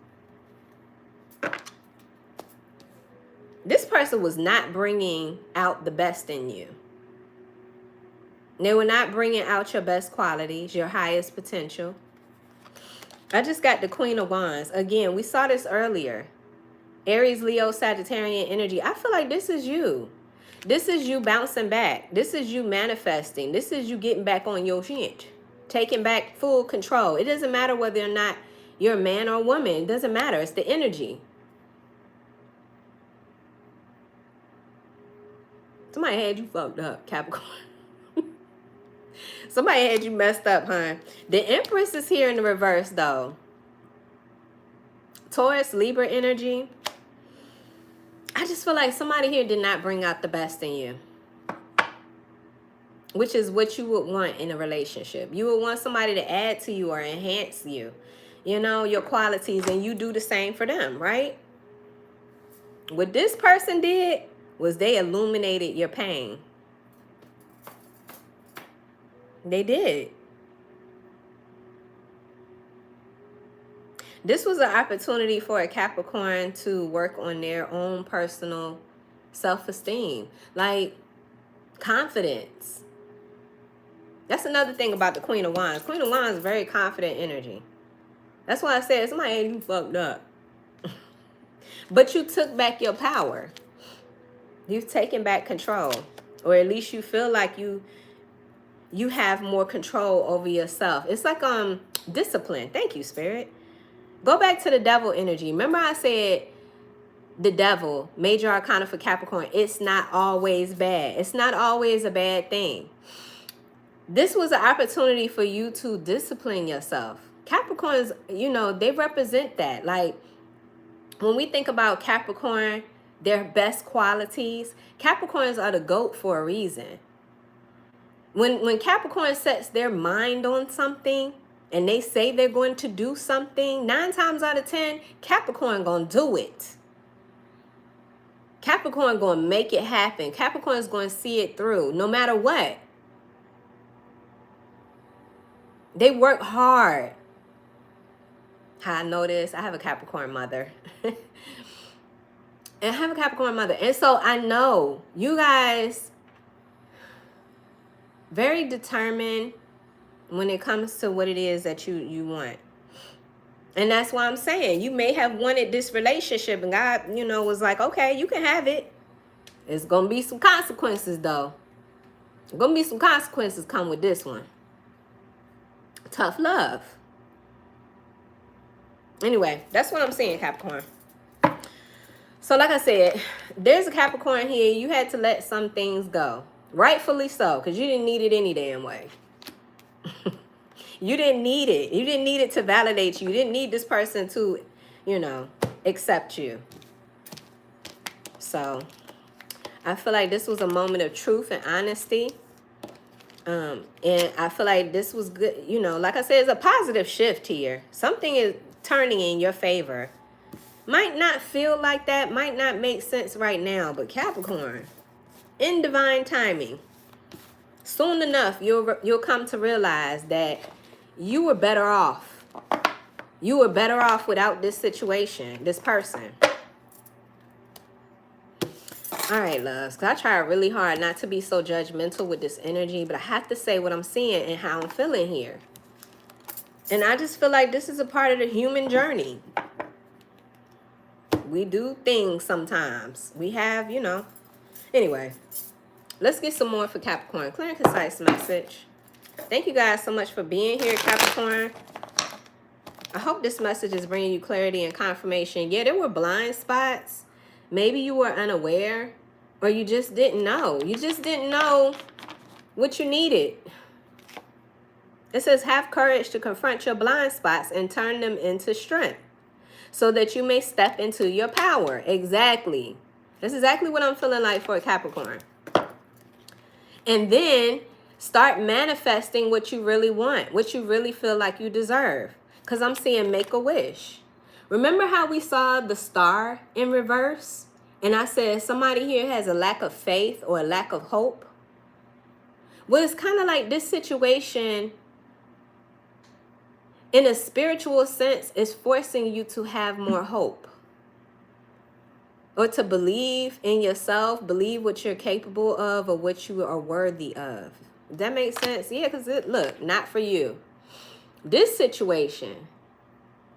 This person was not bringing out the best in you. They were not bringing out your best qualities, your highest potential. I just got the Queen of Wands. Again, we saw this earlier. Aries, Leo, Sagittarian energy. I feel like this is you. This is you bouncing back. This is you manifesting. This is you getting back on your shit. Taking back full control. It doesn't matter whether or not you're a man or a woman. It doesn't matter. It's the energy. Somebody had you fucked up, Capricorn. Somebody had you messed up, huh? The Empress is here in the reverse, though. Taurus, Libra energy. I just feel like somebody here did not bring out the best in you. Which is what you would want in a relationship. You would want somebody to add to you or enhance you. You know, your qualities, and you do the same for them, right? What this person did was they illuminated your pain. They did. This was an opportunity for a Capricorn to work on their own personal self-esteem, like confidence. That's another thing about the Queen of Wands. Queen of Wands is very confident energy. That's why I said somebody ain't you fucked up. But you took back your power. You've taken back control. Or at least you feel like you have more control over yourself. It's like discipline. Thank you, Spirit. Go back to the devil energy. Remember I said the devil, major arcana for Capricorn, it's not always bad. It's not always a bad thing. This was an opportunity for you to discipline yourself. Capricorns, you know, they represent that. Like, when we think about Capricorn, their best qualities, Capricorns are the GOAT for a reason. When Capricorn sets their mind on something and they say they're going to do something, 9 times out of 10, Capricorn gonna do it. Capricorn gonna make it happen. Capricorn's gonna see it through, no matter what. They work hard. How I know this? I have a Capricorn mother. And I have a Capricorn mother. And so I know you guys very determined when it comes to what it is that you want. And that's why I'm saying you may have wanted this relationship and God, you know, was like, okay, you can have it. It's going to be some consequences, though. There's going to be some consequences come with this one. Tough love. Anyway, that's what I'm saying, Capricorn. So like I said, there's a Capricorn here. You had to let some things go. Rightfully so, because you didn't need it any damn way. You didn't need it. You didn't need it to validate you. You didn't need this person to, you know, accept you. So I feel like this was a moment of truth and honesty. And I feel like this was good. You know, like I said, it's a positive shift here. Something is turning in your favor. Might not feel like that. Might not make sense right now. But Capricorn, in divine timing, soon enough, you'll come to realize that you were better off. You were better off without this situation, this person. All right, loves. I try really hard not to be so judgmental with this energy, but I have to say what I'm seeing and how I'm feeling here. And I just feel like this is a part of the human journey. We do things sometimes. We have, you know. Anyway, let's get some more for Capricorn. Clear and concise message. Thank you guys so much for being here, Capricorn. I hope this message is bringing you clarity and confirmation. Yeah, there were blind spots. Maybe you were unaware, or you just didn't know. You just didn't know what you needed. It says, have courage to confront your blind spots and turn them into strength so that you may step into your power. Exactly. That's exactly what I'm feeling like for a Capricorn. And then start manifesting what you really want, what you really feel like you deserve. Because I'm seeing make a wish. Remember how we saw the star in reverse? And I said somebody here has a lack of faith or a lack of hope. Well, it's kind of like this situation, in a spiritual sense, is forcing you to have more hope. Or to believe in yourself, believe what you're capable of or what you are worthy of. Does that make sense? Yeah, because look, not for you. This situation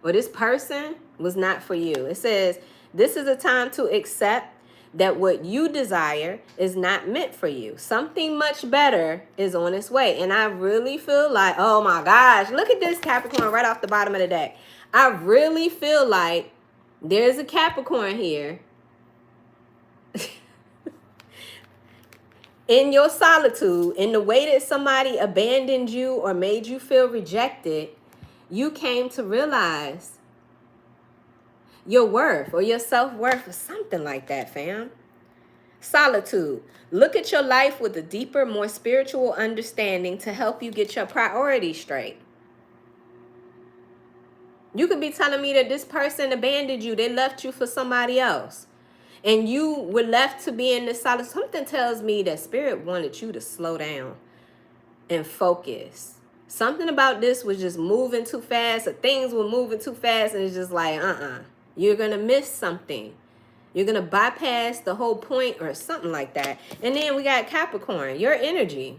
or this person was not for you. It says, this is a time to accept that what you desire is not meant for you. Something much better is on its way. And I really feel like, oh my gosh, look at this Capricorn right off the bottom of the deck. I really feel like there's a Capricorn here. In your solitude, in the way that somebody abandoned you or made you feel rejected, you came to realize your worth or your self-worth or something like that, fam. Solitude. Look at your life with a deeper, more spiritual understanding to help you get your priorities straight. You could be telling me that this person abandoned you. They left you for somebody else. And you were left to be in this solitude. Something tells me that Spirit wanted you to slow down and focus Something about this was just moving too fast, or things were moving too fast, and it's just like, you're going to miss something. You're going to bypass the whole point or something like that. And then we got Capricorn, your energy.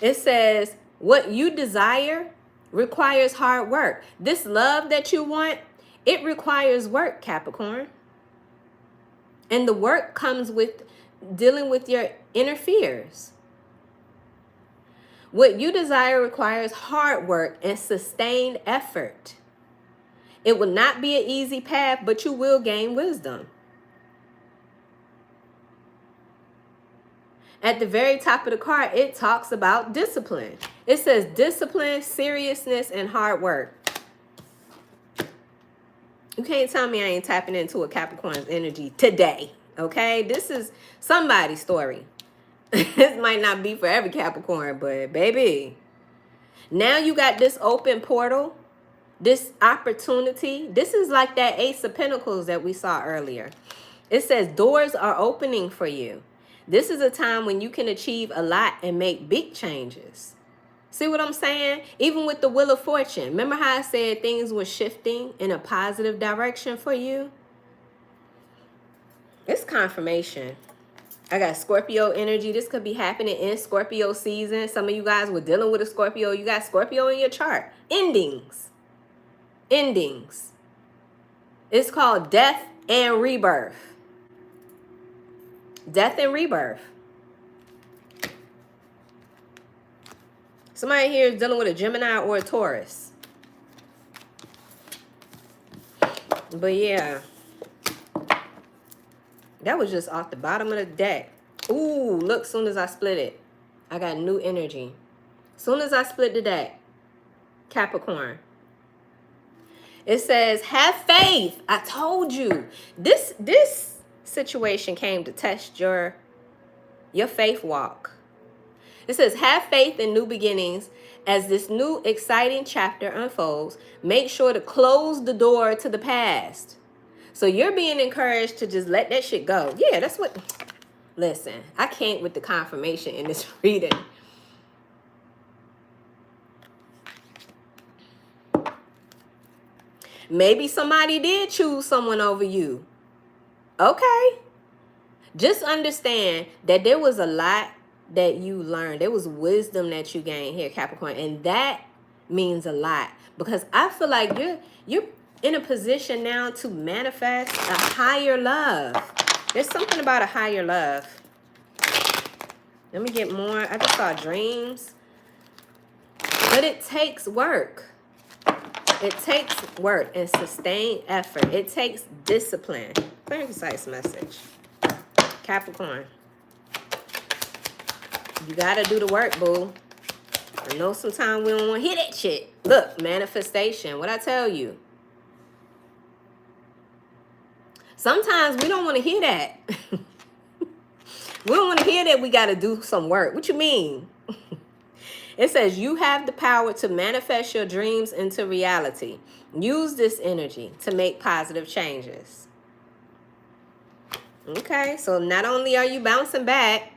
It says, what you desire requires hard work. This love that you want, it requires work, Capricorn. And the work comes with dealing with your inner fears. What you desire requires hard work and sustained effort. It will not be an easy path, but you will gain wisdom. At the very top of the card, it talks about discipline. It says discipline, seriousness, and hard work. You can't tell me I ain't tapping into a Capricorn's energy today, okay? This is somebody's story. This might not be for every Capricorn, but baby, now you got this open portal, this opportunity. This is like that Ace of Pentacles that we saw earlier. It says doors are opening for you. This is a time when you can achieve a lot and make big changes. See what I'm saying? Even with the Wheel of Fortune. Remember how I said things were shifting in a positive direction for you? It's confirmation. I got Scorpio energy. This could be happening in Scorpio season. Some of you guys were dealing with a Scorpio. You got Scorpio in your chart. Endings. Endings. It's called death and rebirth. Death and rebirth. Somebody here is dealing with a Gemini or a Taurus. But yeah. That was just off the bottom of the deck. Ooh, look, soon as I split it, I got new energy. Soon as I split the deck, Capricorn. It says, have faith. I told you. This situation came to test your faith walk. It says, have faith in new beginnings. As this new exciting chapter unfolds, make sure to close the door to the past. So you're being encouraged to just let that shit go. Yeah, that's what... Listen, I can't with the confirmation in this reading. Maybe somebody did choose someone over you. Okay. Just understand that there was a lot that you learned. There was wisdom that you gained here, Capricorn. And that means a lot. Because I feel like you're in a position now to manifest a higher love. There's something about a higher love. Let me get more. I just saw dreams. But it takes work. It takes work and sustained effort. It takes discipline. Very concise message. Capricorn. You gotta do the work, boo. I know sometimes we don't want to hear that shit. Look, manifestation. What I tell you. Sometimes we don't want to hear that. We don't want to hear that we got to do some work. What you mean? It says you have the power to manifest your dreams into reality. Use this energy to make positive changes. Okay, so not only are you bouncing back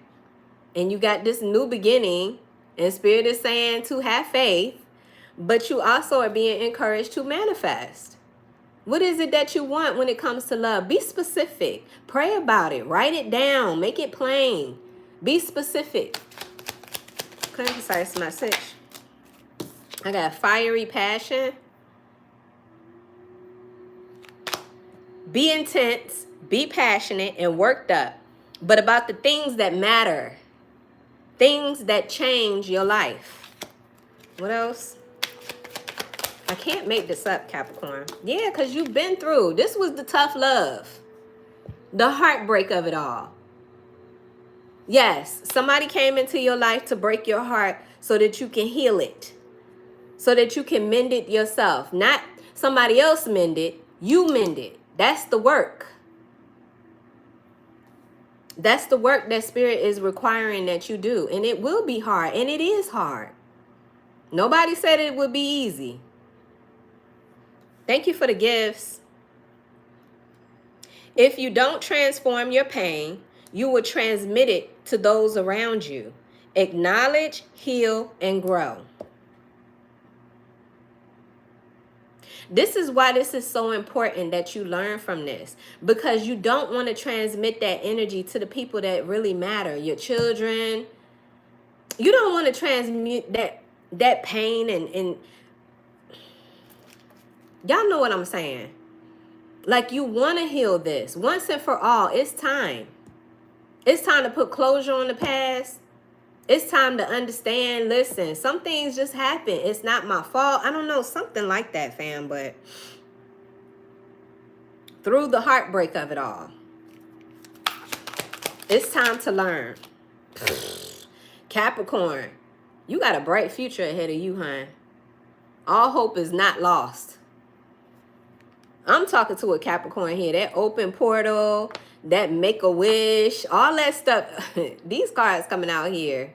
and you got this new beginning and Spirit is saying to have faith, but you also are being encouraged to manifest. What is it that you want when it comes to love? Be specific. Pray about it. Write it down. Make it plain. Be specific. Clear and concise message. I got fiery passion. Be intense. Be passionate and worked up. But about the things that matter. Things that change your life. What else? I can't make this up, Capricorn. Yeah, because you've been through. This was the tough love. The heartbreak of it all. Yes, somebody came into your life to break your heart so that you can heal it. So that you can mend it yourself. Not somebody else mend it. You mend it. That's the work. That's the work that Spirit is requiring that you do. And it will be hard. And it is hard. Nobody said it would be easy. Thank you for the gifts. If you don't transform your pain, you will transmit it to those around you. Acknowledge, heal, and grow. This is why this is so important that you learn from this, because you don't want to transmit that energy to the people that really matter, your children. You don't want to transmute that pain and y'all know what I'm saying. Like, you want to heal this once and for all. It's time. It's time to put closure on the past. It's time to understand, listen, some things just happen. It's not my fault. I don't know, something like that, fam. But through the heartbreak of it all, it's time to learn. Capricorn, you got a bright future ahead of you, hon. All hope is not lost. I'm talking to a Capricorn here. That open portal, that make-a-wish, all that stuff. These cards coming out here.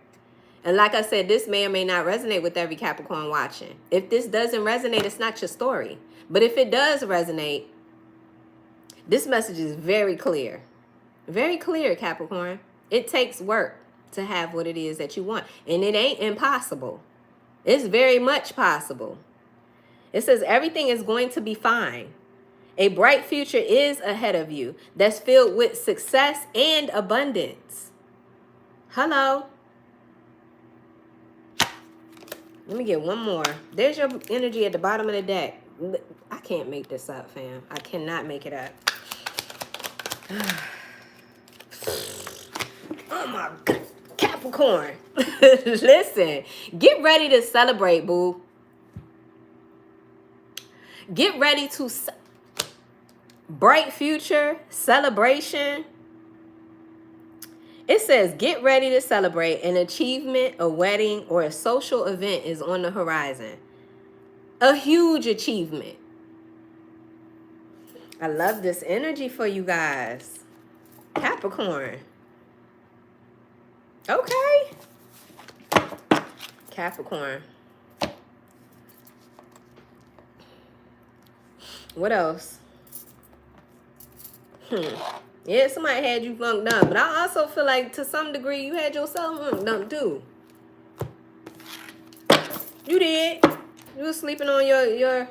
And like I said, this may or may not resonate with every Capricorn watching. If this doesn't resonate, it's not your story. But if it does resonate, this message is very clear. Very clear, Capricorn. It takes work to have what it is that you want. And it ain't impossible. It's very much possible. It says everything is going to be fine. A bright future is ahead of you that's filled with success and abundance. Hello. Let me get one more. There's your energy at the bottom of the deck. I can't make this up, fam. I cannot make it up. Oh my God. Capricorn. Listen. Get ready to celebrate, boo. Get ready to bright future, celebration. It says, get ready to celebrate an achievement, a wedding, or a social event is on the horizon. A huge achievement. I love this energy for you guys. Capricorn. Okay. Capricorn. What else? Yeah, somebody had you funked up. But I also feel like to some degree you had yourself funked up too. You did. You was sleeping on your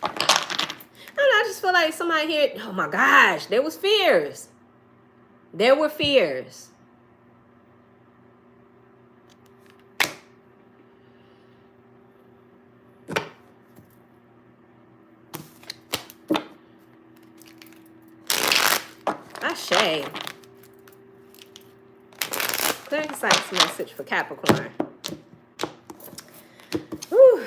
I don't know, I just feel like somebody here, oh my gosh, there was fears. There were fears. Ashe. Clear insights message for Capricorn. Whew.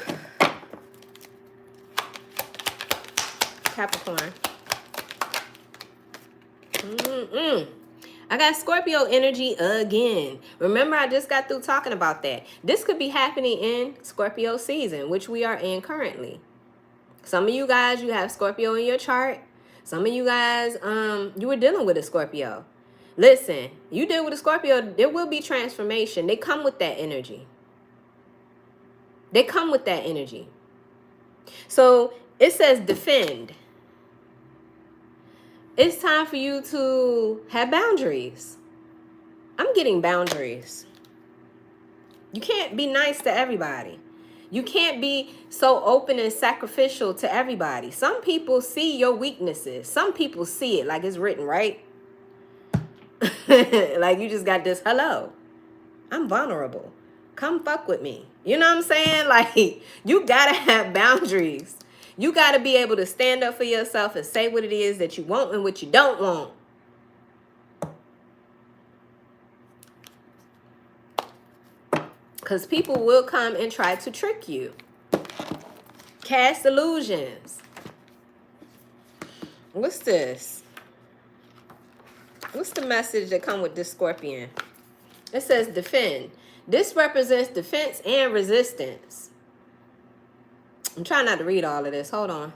Capricorn. I got Scorpio energy again. Remember, I just got through talking about that. This could be happening in Scorpio season, which we are in currently. Some of you guys, you have Scorpio in your chart. Some of you guys, you were dealing with a Scorpio. Listen, you deal with a Scorpio, there will be transformation. They come with that energy. They come with that energy. So it says defend. It's time for you to have boundaries. I'm getting boundaries. You can't be nice to everybody. You can't be so open and sacrificial to everybody. Some people see your weaknesses. Some people see it like it's written, right? Like you just got this, hello, I'm vulnerable. Come fuck with me. You know what I'm saying? Like, you gotta have boundaries. You gotta be able to stand up for yourself and say what it is that you want and what you don't want. Because people will come and try to trick you. Cast illusions. What's this? What's the message that come with this Scorpion? It says defend. This represents defense and resistance. I'm trying not to read all of this. Hold on.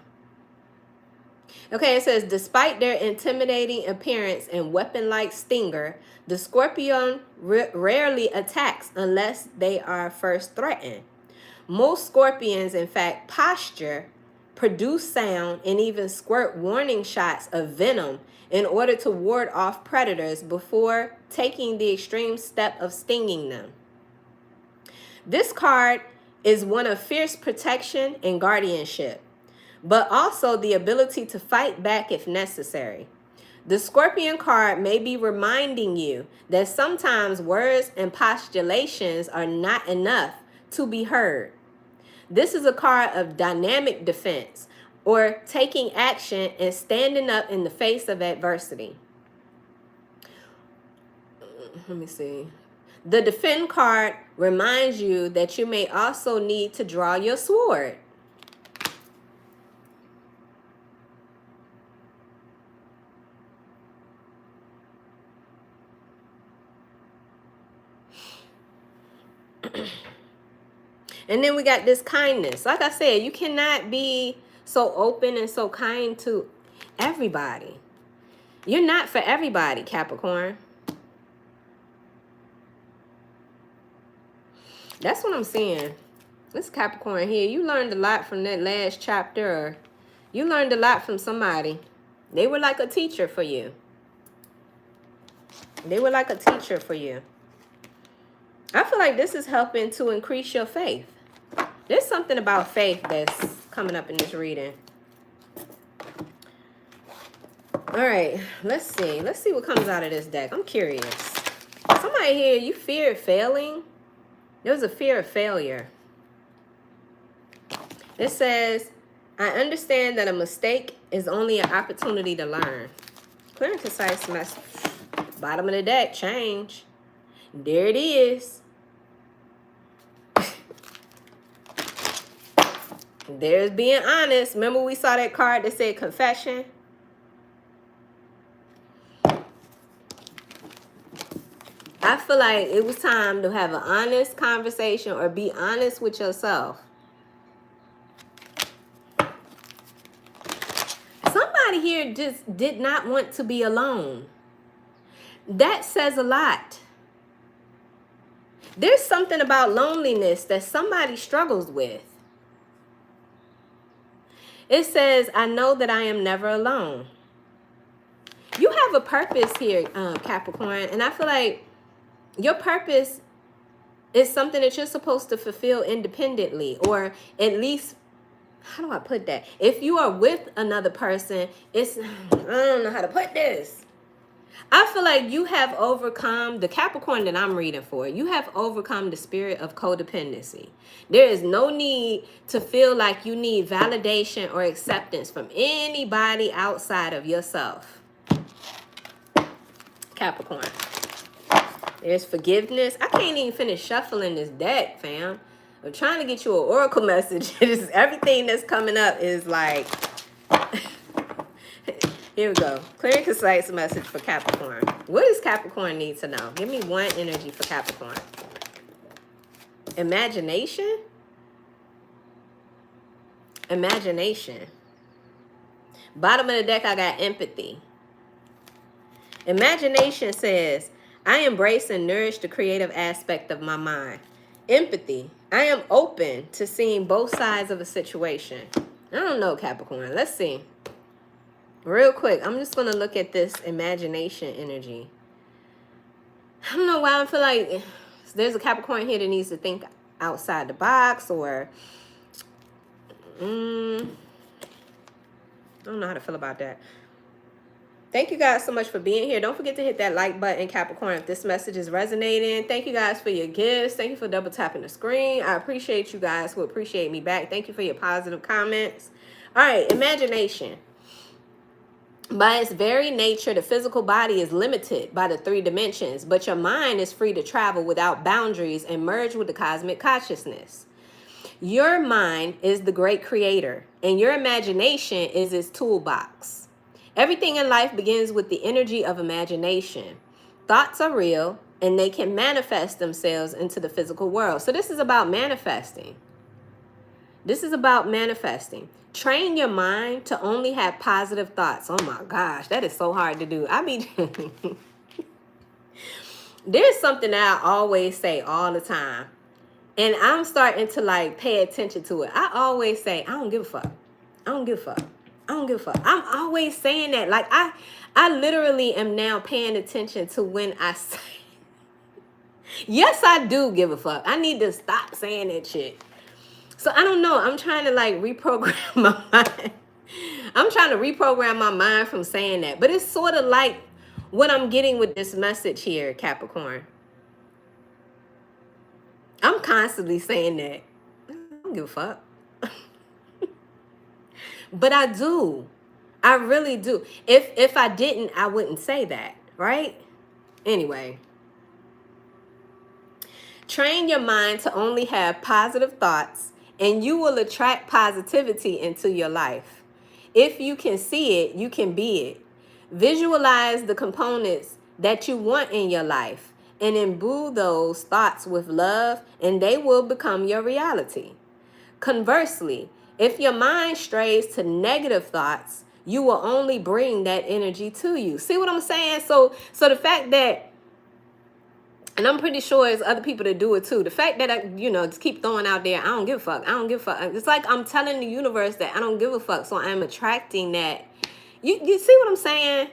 Okay, it says, despite their intimidating appearance and weapon-like stinger, the Scorpion rarely attacks unless they are first threatened. Most Scorpions, in fact, posture, produce sound, and even squirt warning shots of venom in order to ward off predators before taking the extreme step of stinging them. This card is one of fierce protection and guardianship, but also the ability to fight back if necessary. The Scorpion card may be reminding you that sometimes words and postulations are not enough to be heard. This is a card of dynamic defense, or taking action and standing up in the face of adversity. Let me see. The Defend card reminds you that you may also need to draw your sword. And then we got this kindness. Like I said, you cannot be so open and so kind to everybody. You're not for everybody, Capricorn. That's what I'm saying. This Capricorn here, you learned a lot from that last chapter. You learned a lot from somebody. They were like a teacher for you. They were like a teacher for you. I feel like this is helping to increase your faith. There's something about faith that's coming up in this reading. All right, let's see. Let's see what comes out of this deck. I'm curious. Somebody here, you feared failing. There was a fear of failure. It says, I understand that a mistake is only an opportunity to learn. Clear and concise message. Bottom of the deck, change. There it is. There's being honest. Remember we saw that card that said confession? I feel like it was time to have an honest conversation or be honest with yourself. Somebody here just did not want to be alone. That says a lot. There's something about loneliness that somebody struggles with. It says, I know that I am never alone. You have a purpose here, Capricorn, and I feel like your purpose is something that you're supposed to fulfill independently, or at least, how do I put that? If you are with another person, it's, I don't know how to put this. I feel like you have overcome, the Capricorn that I'm reading for, you have overcome the spirit of codependency. There is no need to feel like you need validation or acceptance from anybody outside of yourself. Capricorn. There's forgiveness. I can't even finish shuffling this deck, fam. I'm trying to get you an oracle message. Everything that's coming up is like... Here we go. Clear and concise message for Capricorn. What does Capricorn need to know? Give me one energy for Capricorn. Imagination? Imagination. Bottom of the deck, I got empathy. Imagination says, I embrace and nourish the creative aspect of my mind. Empathy. I am open to seeing both sides of a situation. I don't know, Capricorn. Let's see. Real quick, I'm just going to look at this imagination energy. I don't know why I feel like there's a Capricorn here that needs to think outside the box, or... I don't know how to feel about that. Thank you guys so much for being here. Don't forget to hit that like button, Capricorn, if this message is resonating. Thank you guys for your gifts. Thank you for double tapping the screen. I appreciate you guys who appreciate me back. Thank you for your positive comments. All right, imagination. By its very nature, the physical body is limited by the 3 dimensions, but your mind is free to travel without boundaries and merge with the cosmic consciousness. Your mind is the great creator, and your imagination is its toolbox. Everything in life begins with the energy of imagination. Thoughts are real, and they can manifest themselves into the physical world. So this is about manifesting. This is about manifesting. Train your mind to only have positive thoughts. Oh my gosh, that is so hard to do. I mean, there's something that I always say all the time, and I'm starting to like pay attention to it. I always say, I don't give a fuck. I don't give a fuck. I don't give a fuck. I'm always saying that. Like I literally am now paying attention to when I say, Yes, I do give a fuck. I need to stop saying that shit. So I don't know. I'm trying to like reprogram my mind. I'm trying to reprogram my mind from saying that. But it's sort of like what I'm getting with this message here, Capricorn. I'm constantly saying that. I don't give a fuck. But I do. I really do. If I didn't, I wouldn't say that, right? Anyway, train your mind to only have positive thoughts and you will attract positivity into your life. If you can see it, you can be it. Visualize the components that you want in your life and imbue those thoughts with love and they will become your reality. Conversely, if your mind strays to negative thoughts, you will only bring that energy to you. See what I'm saying? So the fact that, and I'm pretty sure it's other people that do it too. The fact that I, just keep throwing out there, I don't give a fuck. I don't give a fuck. It's like I'm telling the universe that I don't give a fuck. So I'm attracting that. You see what I'm saying?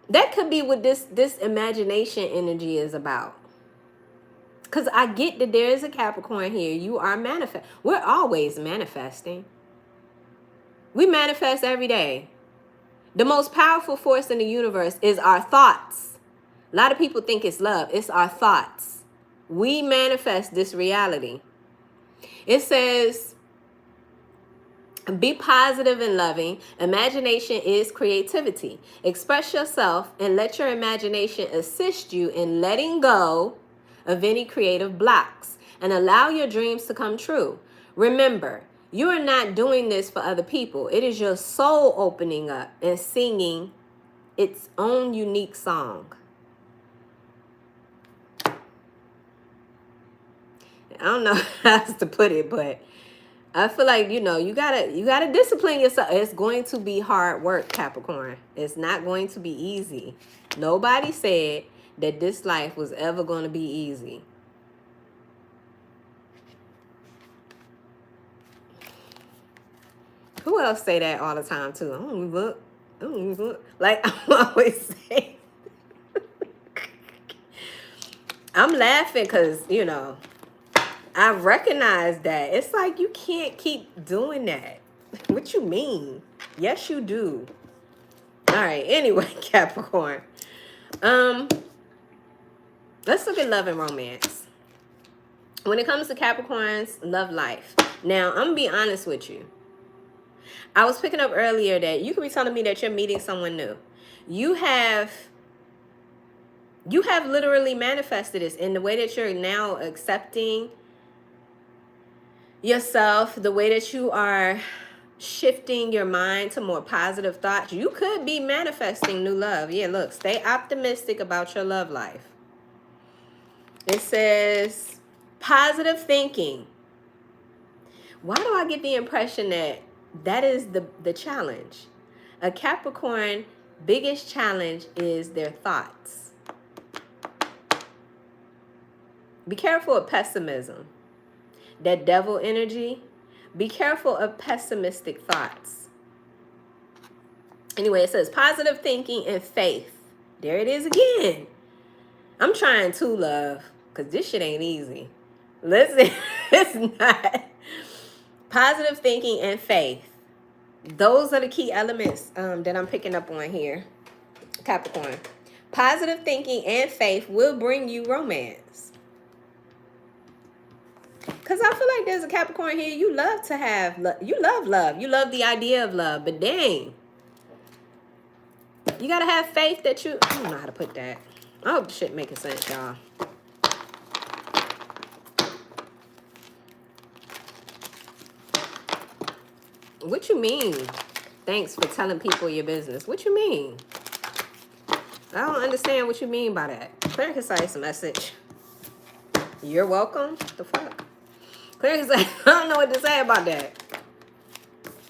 That could be what this imagination energy is about. Because I get that there is a Capricorn here. You are We're always manifesting. We manifest every day. The most powerful force in the universe is our thoughts. A lot of people think it's love. It's our thoughts. We manifest this reality. It says, be positive and loving. Imagination is creativity. Express yourself and let your imagination assist you in letting go of any creative blocks and allow your dreams to come true. Remember, you are not doing this for other people. It is your soul opening up and singing its own unique song. I don't know how else to put it, but I feel like, you gotta discipline yourself. It's going to be hard work, Capricorn. It's not going to be easy. Nobody said that this life was ever going to be easy. Who else say that all the time too? I don't give a fuck. Like I always say. I'm laughing because, I recognize that. It's like you can't keep doing that. What you mean? Yes, you do. All right. Anyway, Capricorn. Let's look at love and romance. When it comes to Capricorn's love life. Now, I'm going to be honest with you. I was picking up earlier that you could be telling me that you're meeting someone new. You have literally manifested this in the way that you're now accepting yourself, the way that you are shifting your mind to more positive thoughts. You could be manifesting new love. Yeah, look, stay optimistic about your love life. It says positive thinking. Why do I get the impression that is the challenge? A Capricorn biggest challenge is their thoughts. Be careful of pessimism. That devil energy. Be careful of pessimistic thoughts. Anyway, it says positive thinking and faith. There it is again. I'm trying to love, because this shit ain't easy. Listen, it's not. Positive thinking and faith. Those are the key elements that I'm picking up on here, Capricorn. Positive thinking and faith will bring you romance. Because I feel like there's a Capricorn here. You love to have love. You love love. You love the idea of love. But dang. You got to have faith that you... I don't know how to put that. I hope shit making sense, y'all. What you mean? Thanks for telling people your business. What you mean? I don't understand what you mean by that. Clear and concise message. You're welcome. The fuck? Clear and concise. I don't know what to say about that.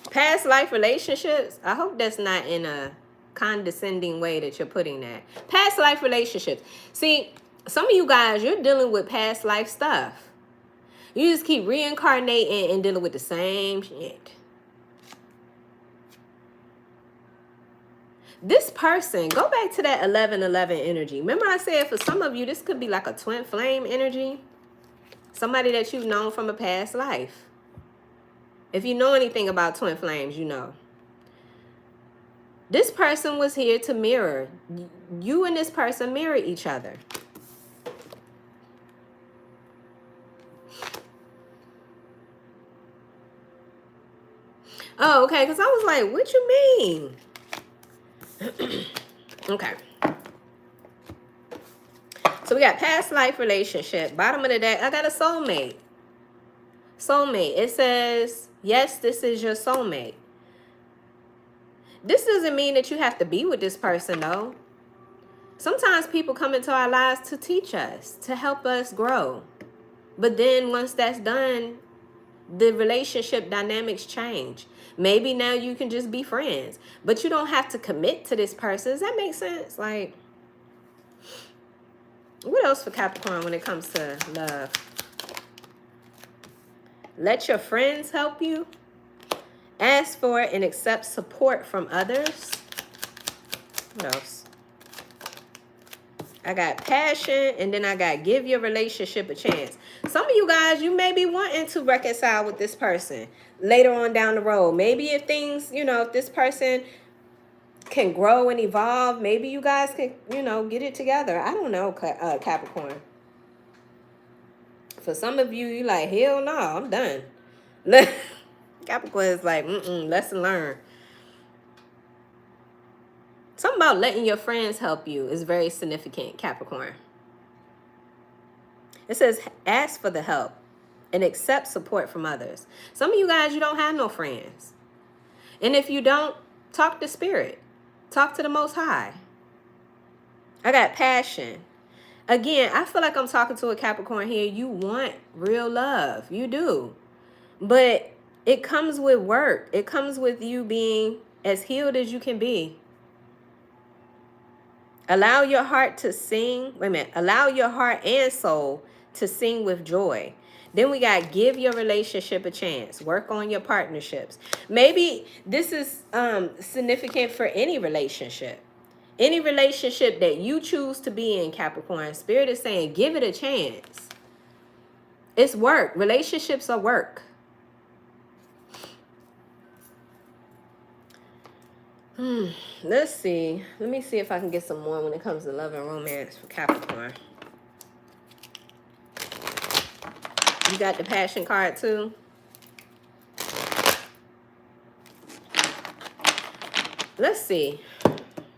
Past life relationships. I hope that's not in a condescending way that you're putting that. Past life relationships. See, some of you guys, you're dealing with past life stuff. You just keep reincarnating and dealing with the same shit. This person, go back to that 11-11 energy. Remember I said for some of you, this could be like a twin flame energy. Somebody that you've known from a past life. If you know anything about twin flames, you know. This person was here to mirror. You and this person mirror each other. Oh, okay, because I was like, what you mean? Okay. So we got past life relationship. Bottom of the deck, I got a soulmate. Soulmate. It says, yes, this is your soulmate. This doesn't mean that you have to be with this person, though. Sometimes people come into our lives to teach us, to help us grow. But then once that's done, the relationship dynamics change. Maybe now you can just be friends, but you don't have to commit to this person. Does that make sense? Like, what else for Capricorn when it comes to love? Let your friends help you. Ask for and accept support from others. What else? I got passion, and then I got give your relationship a chance. Some of you guys, you may be wanting to reconcile with this person later on down the road. Maybe if things, you know, if this person can grow and evolve, maybe you guys can, you know, get it together. I don't know, Capricorn. For some of you, you like, hell no, I'm done. Capricorn is like, lesson learned. Something about letting your friends help you is very significant, Capricorn. It says, ask for the help and accept support from others. Some of you guys, you don't have no friends. And if you don't, talk to Spirit. Talk to the Most High. I got passion. Again, I feel like I'm talking to a Capricorn here. You want real love. You do. But it comes with work. It comes with you being as healed as you can be. Allow your heart to sing. Wait a minute. Allow your heart and soul to sing with joy. Then we got give your relationship a chance. Work on your partnerships. Maybe this is significant for any relationship. Any relationship that you choose to be in, Capricorn. Spirit is saying give it a chance. It's work. Relationships are work. Let's see. Let me see if I can get some more when it comes to love and romance for Capricorn. You got the passion card too. Let's see.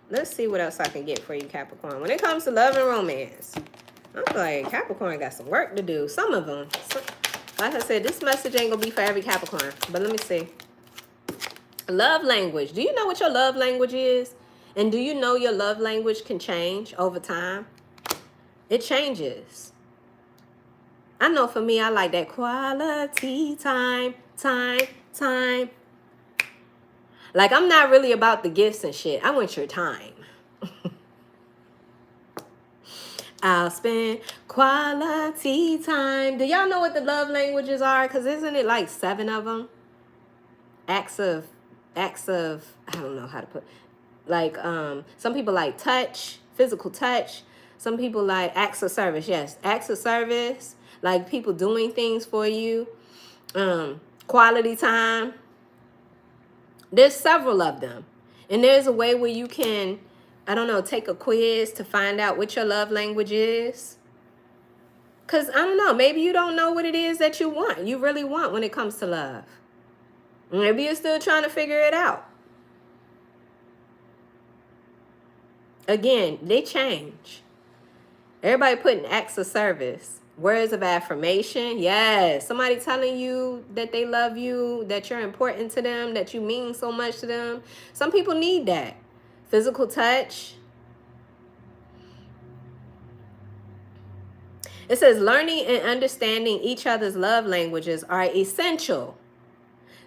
Let's see what else I can get for you, Capricorn. When it comes to love and romance, I'm like, Capricorn got some work to do. Some of them. Like I said, this message ain't going to be for every Capricorn. But let me see. Love language. Do you know what your love language is? And do you know your love language can change over time? It changes. I know for me, I like that quality time. Like, I'm not really about the gifts and shit. I want your time. I'll spend quality time. Do y'all know what the love languages are? Because isn't it like 7 of them? Acts of, I don't know how to put, like, some people like touch, physical touch. Some people like acts of service. Yes, acts of service, like people doing things for you. Quality time. There's several of them. And there's a way where you can, I don't know, take a quiz to find out what your love language is. Because, I don't know, maybe you don't know what it is that you want. You really want when it comes to love. Maybe you're still trying to figure it out. Again, they change. Everybody putting acts of service. Words of affirmation. Yes. Somebody telling you that they love you, that you're important to them, that you mean so much to them. Some people need that. Physical touch. It says learning and understanding each other's love languages are essential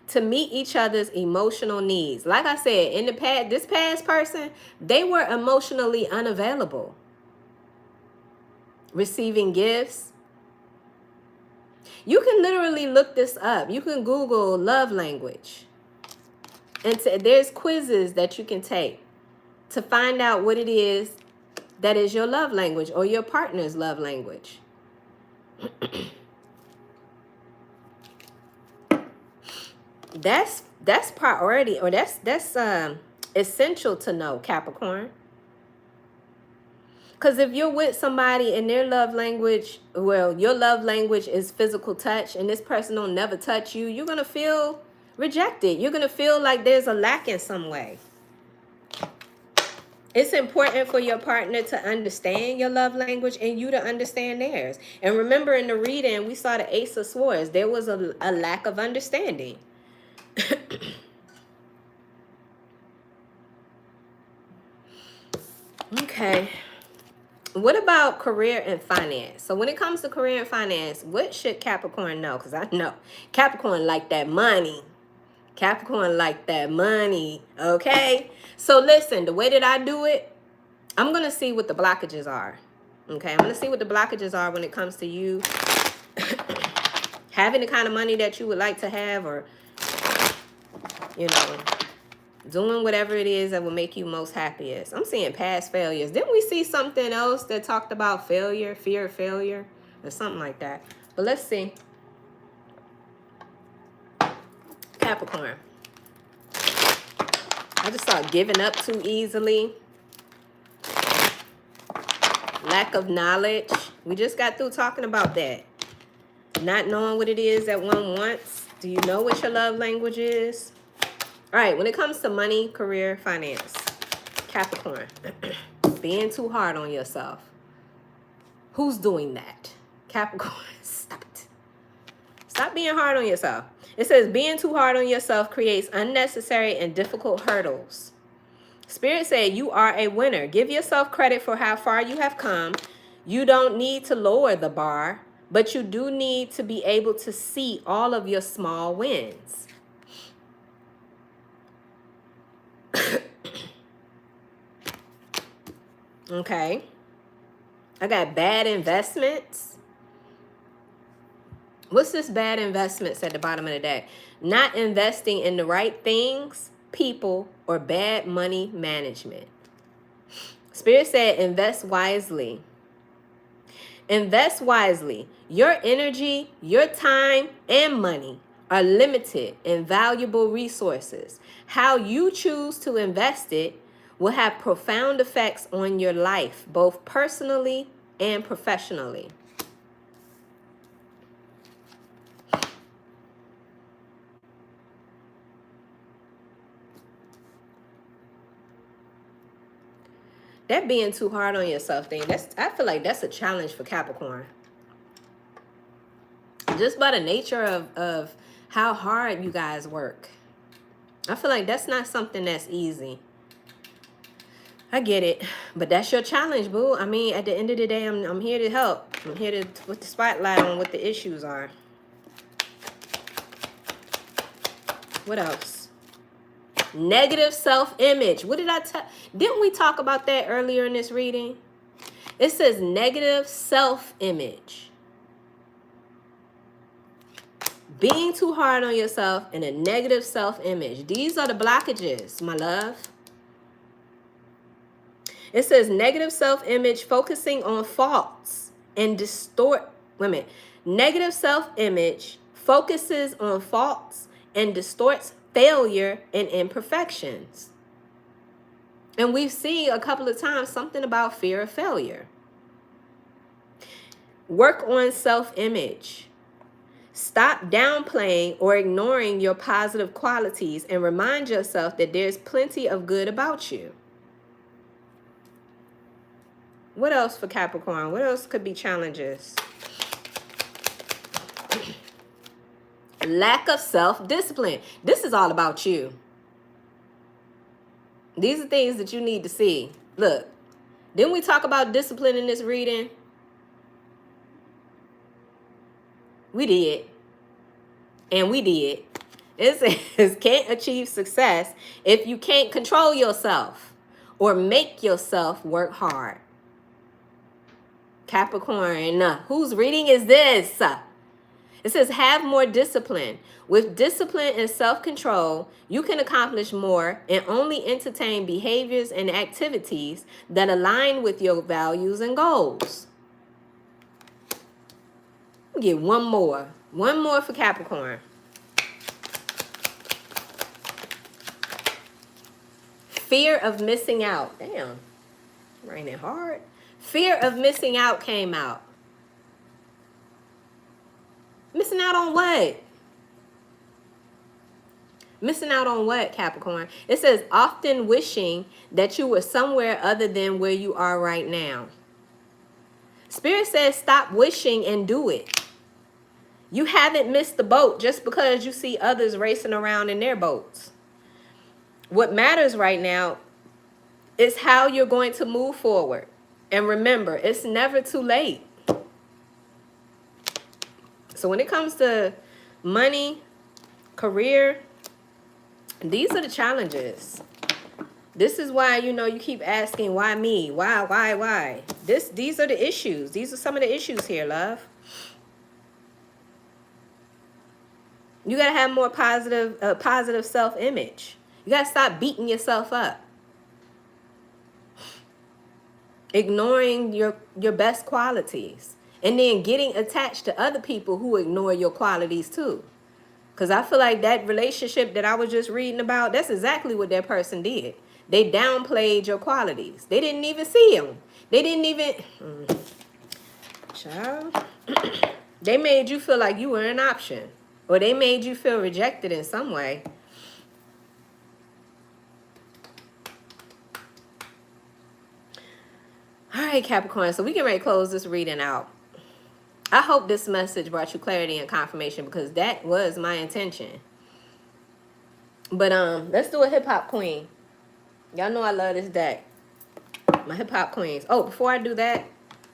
to meet each other's emotional needs. Like I said, in the past, this past person, they were emotionally unavailable. Receiving gifts. You can literally look this up. You can Google love language. And there's quizzes that you can take to find out what it is that is your love language or your partner's love language. That's priority, or that's essential to know, Capricorn. Because if you're with somebody and their love language, well, your love language is physical touch, and this person don't never touch you, you're going to feel rejected. You're going to feel like there's a lack in some way. It's important for your partner to understand your love language and you to understand theirs. And remember, in the reading, we saw the Ace of Swords. There was a lack of understanding. Okay. What about career and finance? So when it comes to career and finance, what should Capricorn know? Because I know Capricorn like that money. Capricorn like that money. Okay. So listen, the way that I do it, I'm going to see what the blockages are. Okay. I'm going to see what the blockages are when it comes to you having the kind of money that you would like to have, or, you know, doing whatever it is that will make you most happiest. I'm seeing past failures. Didn't we see something else that talked about failure, fear of failure, or something like that? But let's see. Capricorn. I just saw giving up too easily. Lack of knowledge. We just got through talking about that. Not knowing what it is that one wants. Do you know what your love language is? All right, when it comes to money, career, finance, Capricorn, being too hard on yourself. Who's doing that? Capricorn, stop it. Stop being hard on yourself. It says being too hard on yourself creates unnecessary and difficult hurdles. Spirit said you are a winner. Give yourself credit for how far you have come. You don't need to lower the bar, but you do need to be able to see all of your small wins. Okay. I got bad investments. What's this bad investments at the bottom of the deck? Not investing in the right things, people, or bad money management. Spirit said invest wisely. Invest wisely. Your energy, your time, and money are limited and valuable resources. How you choose to invest it will have profound effects on your life, both personally and professionally. That being too hard on yourself thing, I feel like that's a challenge for Capricorn. Just by the nature of how hard you guys work. I feel like that's not something that's easy. I get it, but that's your challenge, boo. I mean, at the end of the day, I'm here to help. I'm here to put the spotlight on what the issues are. What else? Negative self-image. What did I tell? Didn't we talk about that earlier in this reading? It says negative self-image. Being too hard on yourself and a negative self-image. These are the blockages, my love. It says negative self-image, focusing on faults and Negative self-image focuses on faults and distorts failure and imperfections. And we've seen a couple of times something about fear of failure. Work on self-image. Stop downplaying or ignoring your positive qualities and remind yourself that there's plenty of good about you. What else for Capricorn? What else could be challenges? Lack of self-discipline. This is all about you. These are things that you need to see. Look, didn't we talk about discipline in this reading? We did. And we did. It says can't achieve success if you can't control yourself or make yourself work hard. Capricorn, whose reading is this? It says, have more discipline. With discipline and self-control, you can accomplish more and only entertain behaviors and activities that align with your values and goals. Get one more. One more for Capricorn. Fear of missing out. Damn. Raining hard. Fear of missing out came out. Missing out on what? Missing out on what, Capricorn? It says, often wishing that you were somewhere other than where you are right now. Spirit says, stop wishing and do it. You haven't missed the boat just because you see others racing around in their boats. What matters right now is how you're going to move forward. And remember, it's never too late. So when it comes to money, career, these are the challenges. This is why, you know, you keep asking, why me? Why? These are the issues. These are some of the issues here, love. You got to have more positive self-image. You got to stop beating yourself up. Ignoring your best qualities. And then getting attached to other people who ignore your qualities too. Because I feel like that relationship that I was just reading about, that's exactly what that person did. They downplayed your qualities. They didn't even see them. They didn't even... Child. They made you feel like you were an option. Or they made you feel rejected in some way. All right, Capricorn. So we can ready to close this reading out. I hope this message brought you clarity and confirmation because that was my intention. But let's do a hip-hop queen. Y'all know I love this deck. My hip-hop queens. Oh, before I do that,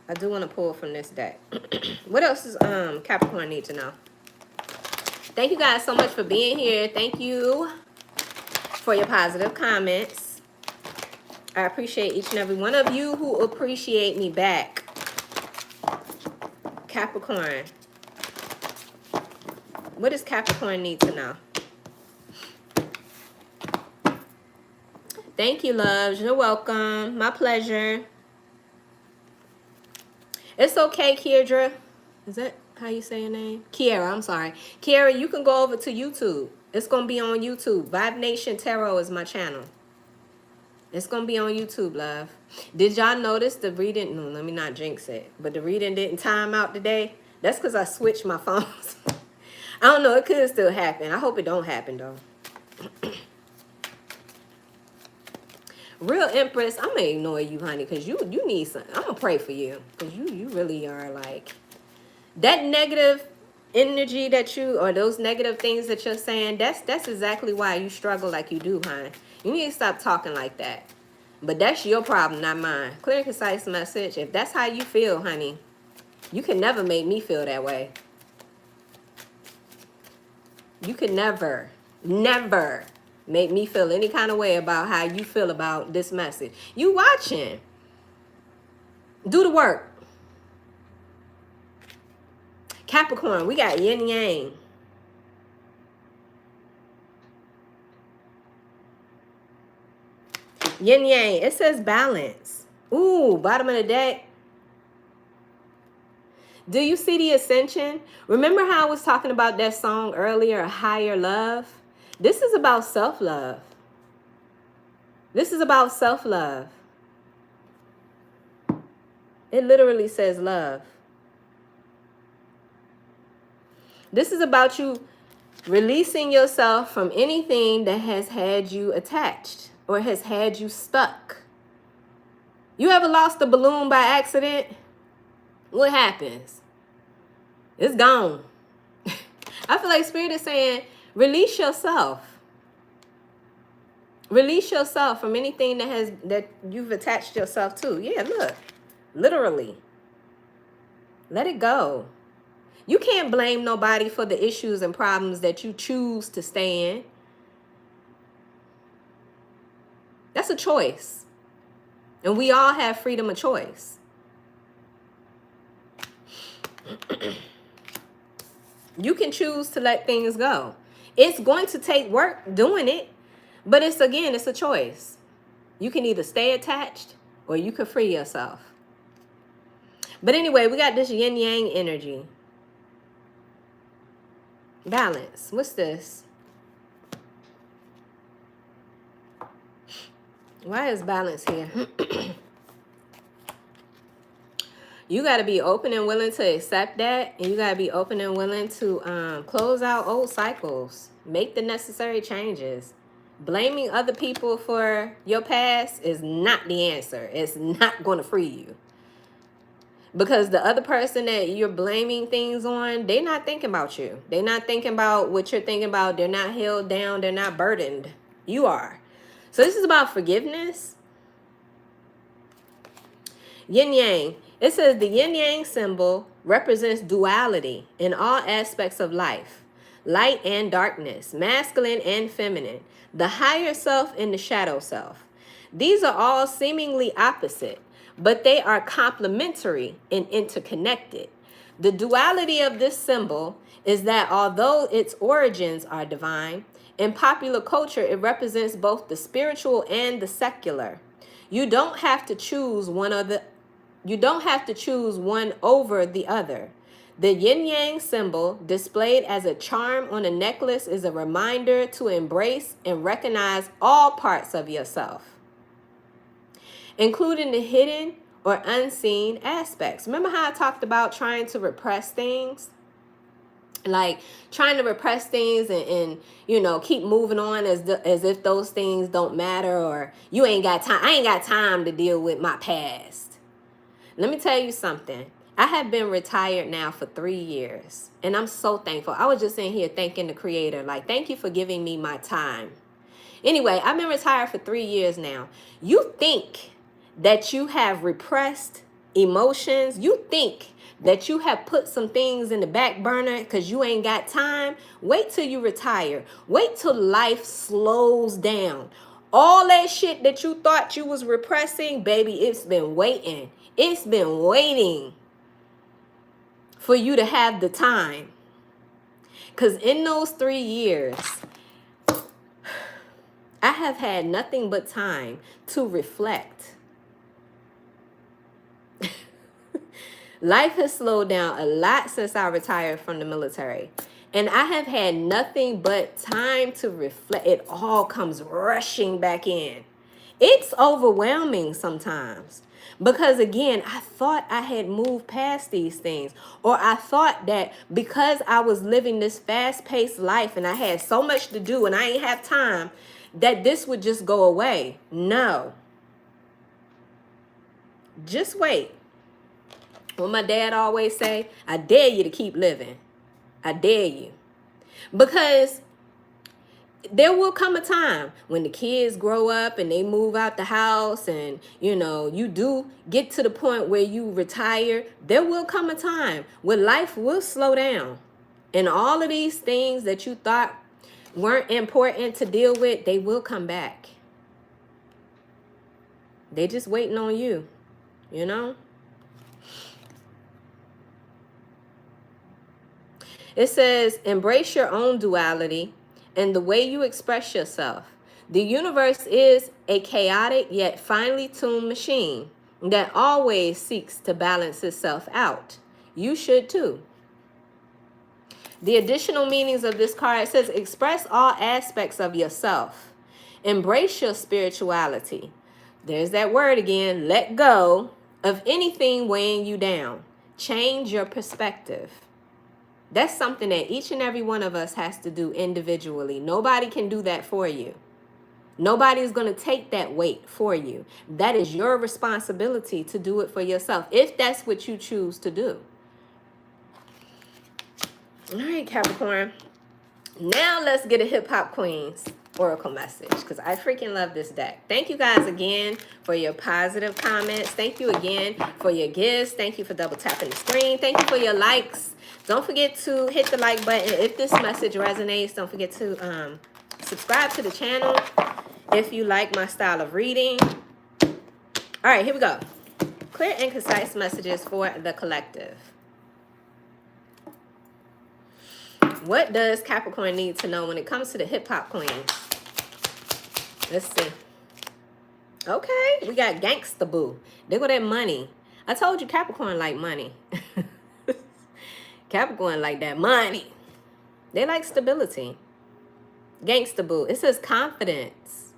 I do want to pull from this deck. What else does Capricorn need to know? Thank you guys so much for being here. Thank you for your positive comments. I appreciate each and every one of you who appreciate me back. Capricorn. What does Capricorn need to know? Thank you, loves. You're welcome. My pleasure. It's okay, Kiera. Is that how you say your name? Kiera, I'm sorry. Kiera, you can go over to YouTube. It's going to be on YouTube. Vibe Nation Tarot is my channel. It's going to be on YouTube, love. Did y'all notice the reading? No, let me not jinx it. But the reading didn't time out today. That's because I switched my phones. I don't know. It could still happen. I hope it don't happen, though. Real Empress, I'm going to ignore you, honey, because you need something. I'm going to pray for you because you really are like... That negative energy that you... Or those negative things that you're saying, that's exactly why you struggle like you do, honey. You need to stop talking like that. But that's your problem, not mine. Clear and concise message. If that's how you feel, honey, you can never make me feel that way. You can never make me feel any kind of way about how you feel about this message. You watching. Do the work. Capricorn, we got yin yang. Yin yang. It says balance. Ooh, bottom of the deck. Do you see the ascension? Remember how I was talking about that song earlier, Higher Love? This is about self-love. This is about self-love. It literally says love. This is about you releasing yourself from anything that has had you attached or has had you stuck. You ever lost a balloon by accident? What happens? It's gone. I feel like Spirit is saying, release yourself. Release yourself from anything that you've attached yourself to. Yeah, look. Literally. Let it go. You can't blame nobody for the issues and problems that you choose to stay in. That's a choice. And we all have freedom of choice. You can choose to let things go. It's going to take work doing it, but it's a choice. You can either stay attached or you can free yourself. But anyway, we got this yin yang energy. Balance. What's this? Why is balance here? You got to be open and willing to accept that. And you got to be open and willing to close out old cycles. Make the necessary changes. Blaming other people for your past is not the answer. It's not going to free you. Because the other person that you're blaming things on, they're not thinking about you. They're not thinking about what you're thinking about. They're not held down. They're not burdened. You are. So this is about forgiveness. Yin Yang. It says the yin yang symbol represents duality in all aspects of life. Light and darkness, masculine and feminine, the higher self and the shadow self. These are all seemingly opposite, but they are complementary and interconnected. The duality of this symbol is that although its origins are divine, in popular culture it represents both the spiritual and the secular. You don't have to choose one over the other. The yin-yang symbol, displayed as a charm on a necklace, is a reminder to embrace and recognize all parts of yourself, including the hidden or unseen aspects. Remember how I talked about trying to repress things? Like trying to repress things and you know, keep moving on as if those things don't matter, or you ain't got time. I ain't got time to deal with my past. Let me tell you something. I have been retired now for 3 years, and I'm so thankful. I was just in here thanking the Creator, like, thank you for giving me my time. Anyway, I've been retired for 3 years now. You think that you have repressed emotions? You think that you have put some things in the back burner because you ain't got time? Wait till you retire. Wait till life slows down. All that shit that you thought you was repressing, baby, it's been waiting. It's been waiting for you to have the time. Because in those 3 years, I have had nothing but time to reflect. Life has slowed down a lot since I retired from the military. And I have had nothing but time to reflect. It all comes rushing back in. It's overwhelming sometimes. Because again, I thought I had moved past these things. Or I thought that because I was living this fast-paced life and I had so much to do and I ain't have time, that this would just go away. No. Just wait. What my dad always say, I dare you to keep living. I dare you. Because there will come a time when the kids grow up and they move out the house and, you know, you do get to the point where you retire. There will come a time where life will slow down. And all of these things that you thought weren't important to deal with, they will come back. They just waiting on you, you know? It says, embrace your own duality and the way you express yourself. The universe is a chaotic yet finely tuned machine that always seeks to balance itself out. You should too. The additional meanings of this card, it says, express all aspects of yourself. Embrace your spirituality. There's that word again. Let go of anything weighing you down. Change your perspective. That's something that each and every one of us has to do individually. Nobody can do that for you. Nobody's going to take that weight for you. That is your responsibility to do it for yourself, if that's what you choose to do. All right, Capricorn. Now let's get a Hip Hop Queens Oracle message, because I freaking love this deck. Thank you guys again for your positive comments. Thank you again for your gifts. Thank you for double tapping the screen. Thank you for your likes. Don't forget to hit the like button if this message resonates. Don't forget to subscribe to the channel if you like my style of reading. All right, here we go. Clear and concise messages for the collective. What does Capricorn need to know when it comes to the hip-hop queens? Let's see. Okay, we got Gangsta Boo. There go that money. I told you Capricorn like money. Capricorn like that money. They like stability. Gangsta Boo. It says confidence.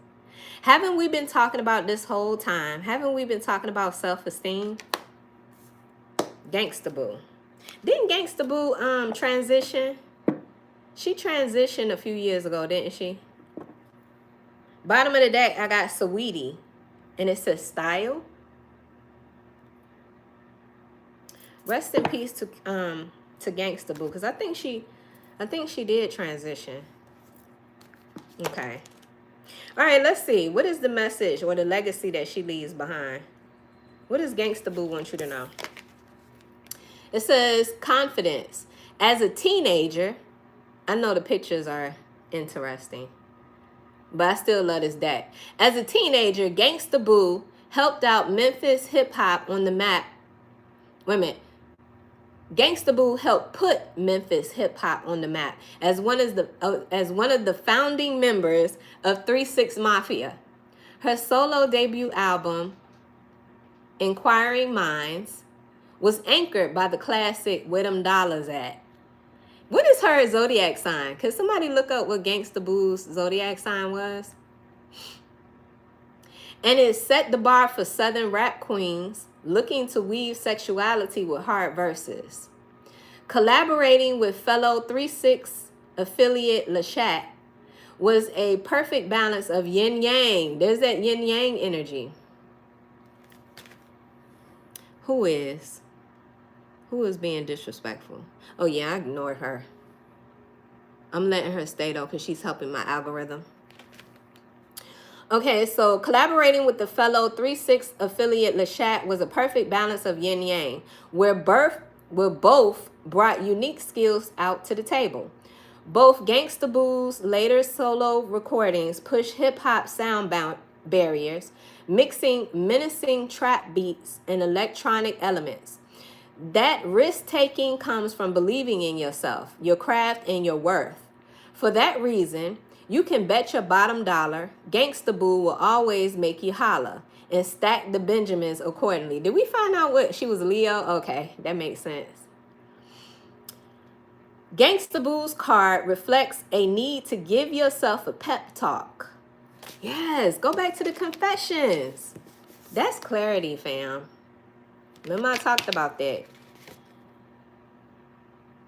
Haven't we been talking about this whole time? Haven't we been talking about self-esteem? Gangsta Boo. Didn't Gangsta Boo transition? She transitioned a few years ago, didn't she? Bottom of the deck, I got Saweetie. And it says style. Rest in peace to Gangsta Boo, because I think she did transition. Okay. All right, let's see. What is the message or the legacy that she leaves behind? What does Gangsta Boo want you to know? It says confidence. As a teenager, I know the pictures are interesting, but I still love this deck. As a teenager, Gangsta Boo helped out Memphis hip-hop on the map. Wait a minute. Gangsta Boo helped put Memphis hip-hop on the map as one of the founding members of 3-6 Mafia. Her solo debut album, Inquiring Minds, was anchored by the classic Where Them Dollars At. What is her zodiac sign? Could somebody look up what Gangsta Boo's zodiac sign was? And it set the bar for Southern rap queens looking to weave sexuality with hard verses. Collaborating with fellow 3-6 affiliate Cashapp was a perfect balance of yin-yang. There's that yin-yang energy. Who is being disrespectful? Oh, yeah, I ignored her. I'm letting her stay, though, because she's helping my algorithm. Okay, so collaborating with the fellow 3-6 affiliate Cashapp was a perfect balance of yin-yang, where both brought unique skills out to the table. Both Gangsta Boo's later solo recordings push hip-hop sound barriers, mixing menacing trap beats and electronic elements. That risk-taking comes from believing in yourself, your craft, and your worth. For that reason, you can bet your bottom dollar Gangsta Boo will always make you holler and stack the Benjamins accordingly. Did we find out what she was Leo? Okay, that makes sense. Gangsta Boo's card reflects a need to give yourself a pep talk. Yes, go back to the confessions. That's clarity, fam. Remember I talked about that.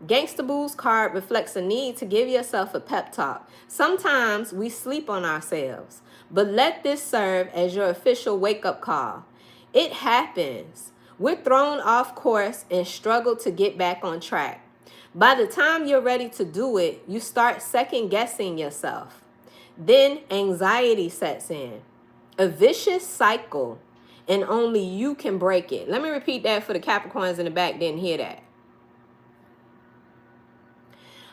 Gangsta Boo's card reflects a need to give yourself a pep talk. Sometimes we sleep on ourselves, but let this serve as your official wake-up call. It happens. We're thrown off course and struggle to get back on track. By the time you're ready to do it, you start second-guessing yourself. Then anxiety sets in. A vicious cycle, and only you can break it. Let me repeat that for the Capricorns in the back didn't hear that.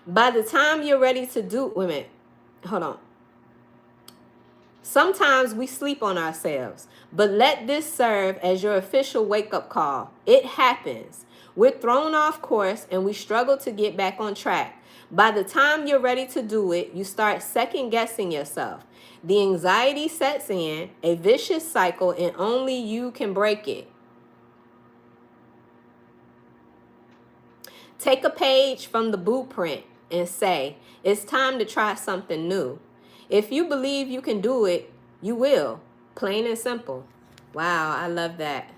By the time you're ready to do, wait a minute, hold on. Sometimes we sleep on ourselves, but let this serve as your official wake-up call. It happens. We're thrown off course and we struggle to get back on track. By the time you're ready to do it, you start second-guessing yourself. The anxiety sets in, a vicious cycle, and only you can break it. Take a page from the blueprint and say, it's time to try something new. If you believe you can do it, you will. Plain and simple. Wow, I love that.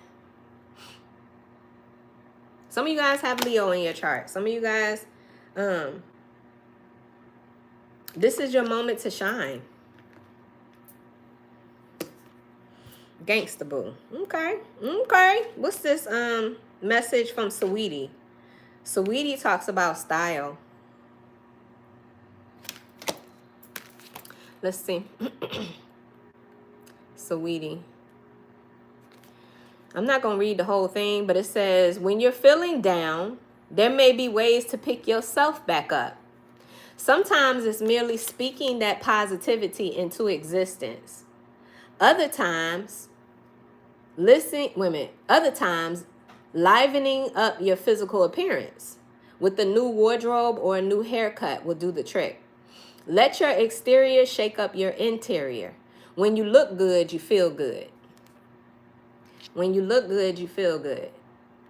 Some of you guys have Leo in your chart. Some of you guys, this is your moment to shine. Gangsta Boo. Okay. Okay. What's this message from Saweetie? Saweetie talks about style. Let's see. Saweetie. I'm not going to read the whole thing, but it says, when you're feeling down, there may be ways to pick yourself back up. Sometimes it's merely speaking that positivity into existence. Other times, livening up your physical appearance. with the new wardrobe or a new haircut will do the trick. Let your exterior shake up your interior. When you look good, you feel good. When you look good, you feel good.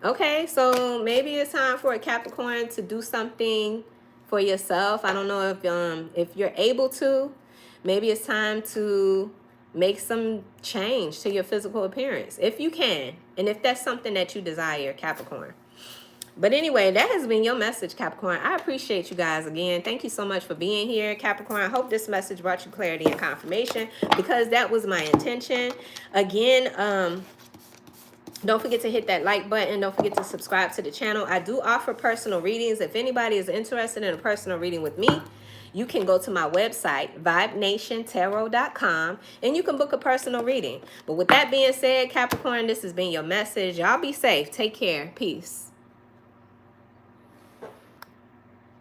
Okay, so maybe it's time for a Capricorn to do something for yourself. I don't know if you're able to. Maybe it's time to make some change to your physical appearance, if you can, and if that's something that you desire, Capricorn. But anyway, that has been your message, Capricorn. I appreciate you guys again. Thank you so much for being here, Capricorn. I hope this message brought you clarity and confirmation, because that was my intention. Again, don't forget to hit that like button. Don't forget to subscribe to the channel. I do offer personal readings. If anybody is interested in a personal reading with me, you can go to my website, vibenationtarot.com, and you can book a personal reading. But with that being said, Capricorn, this has been your message. Y'all be safe. Take care. Peace.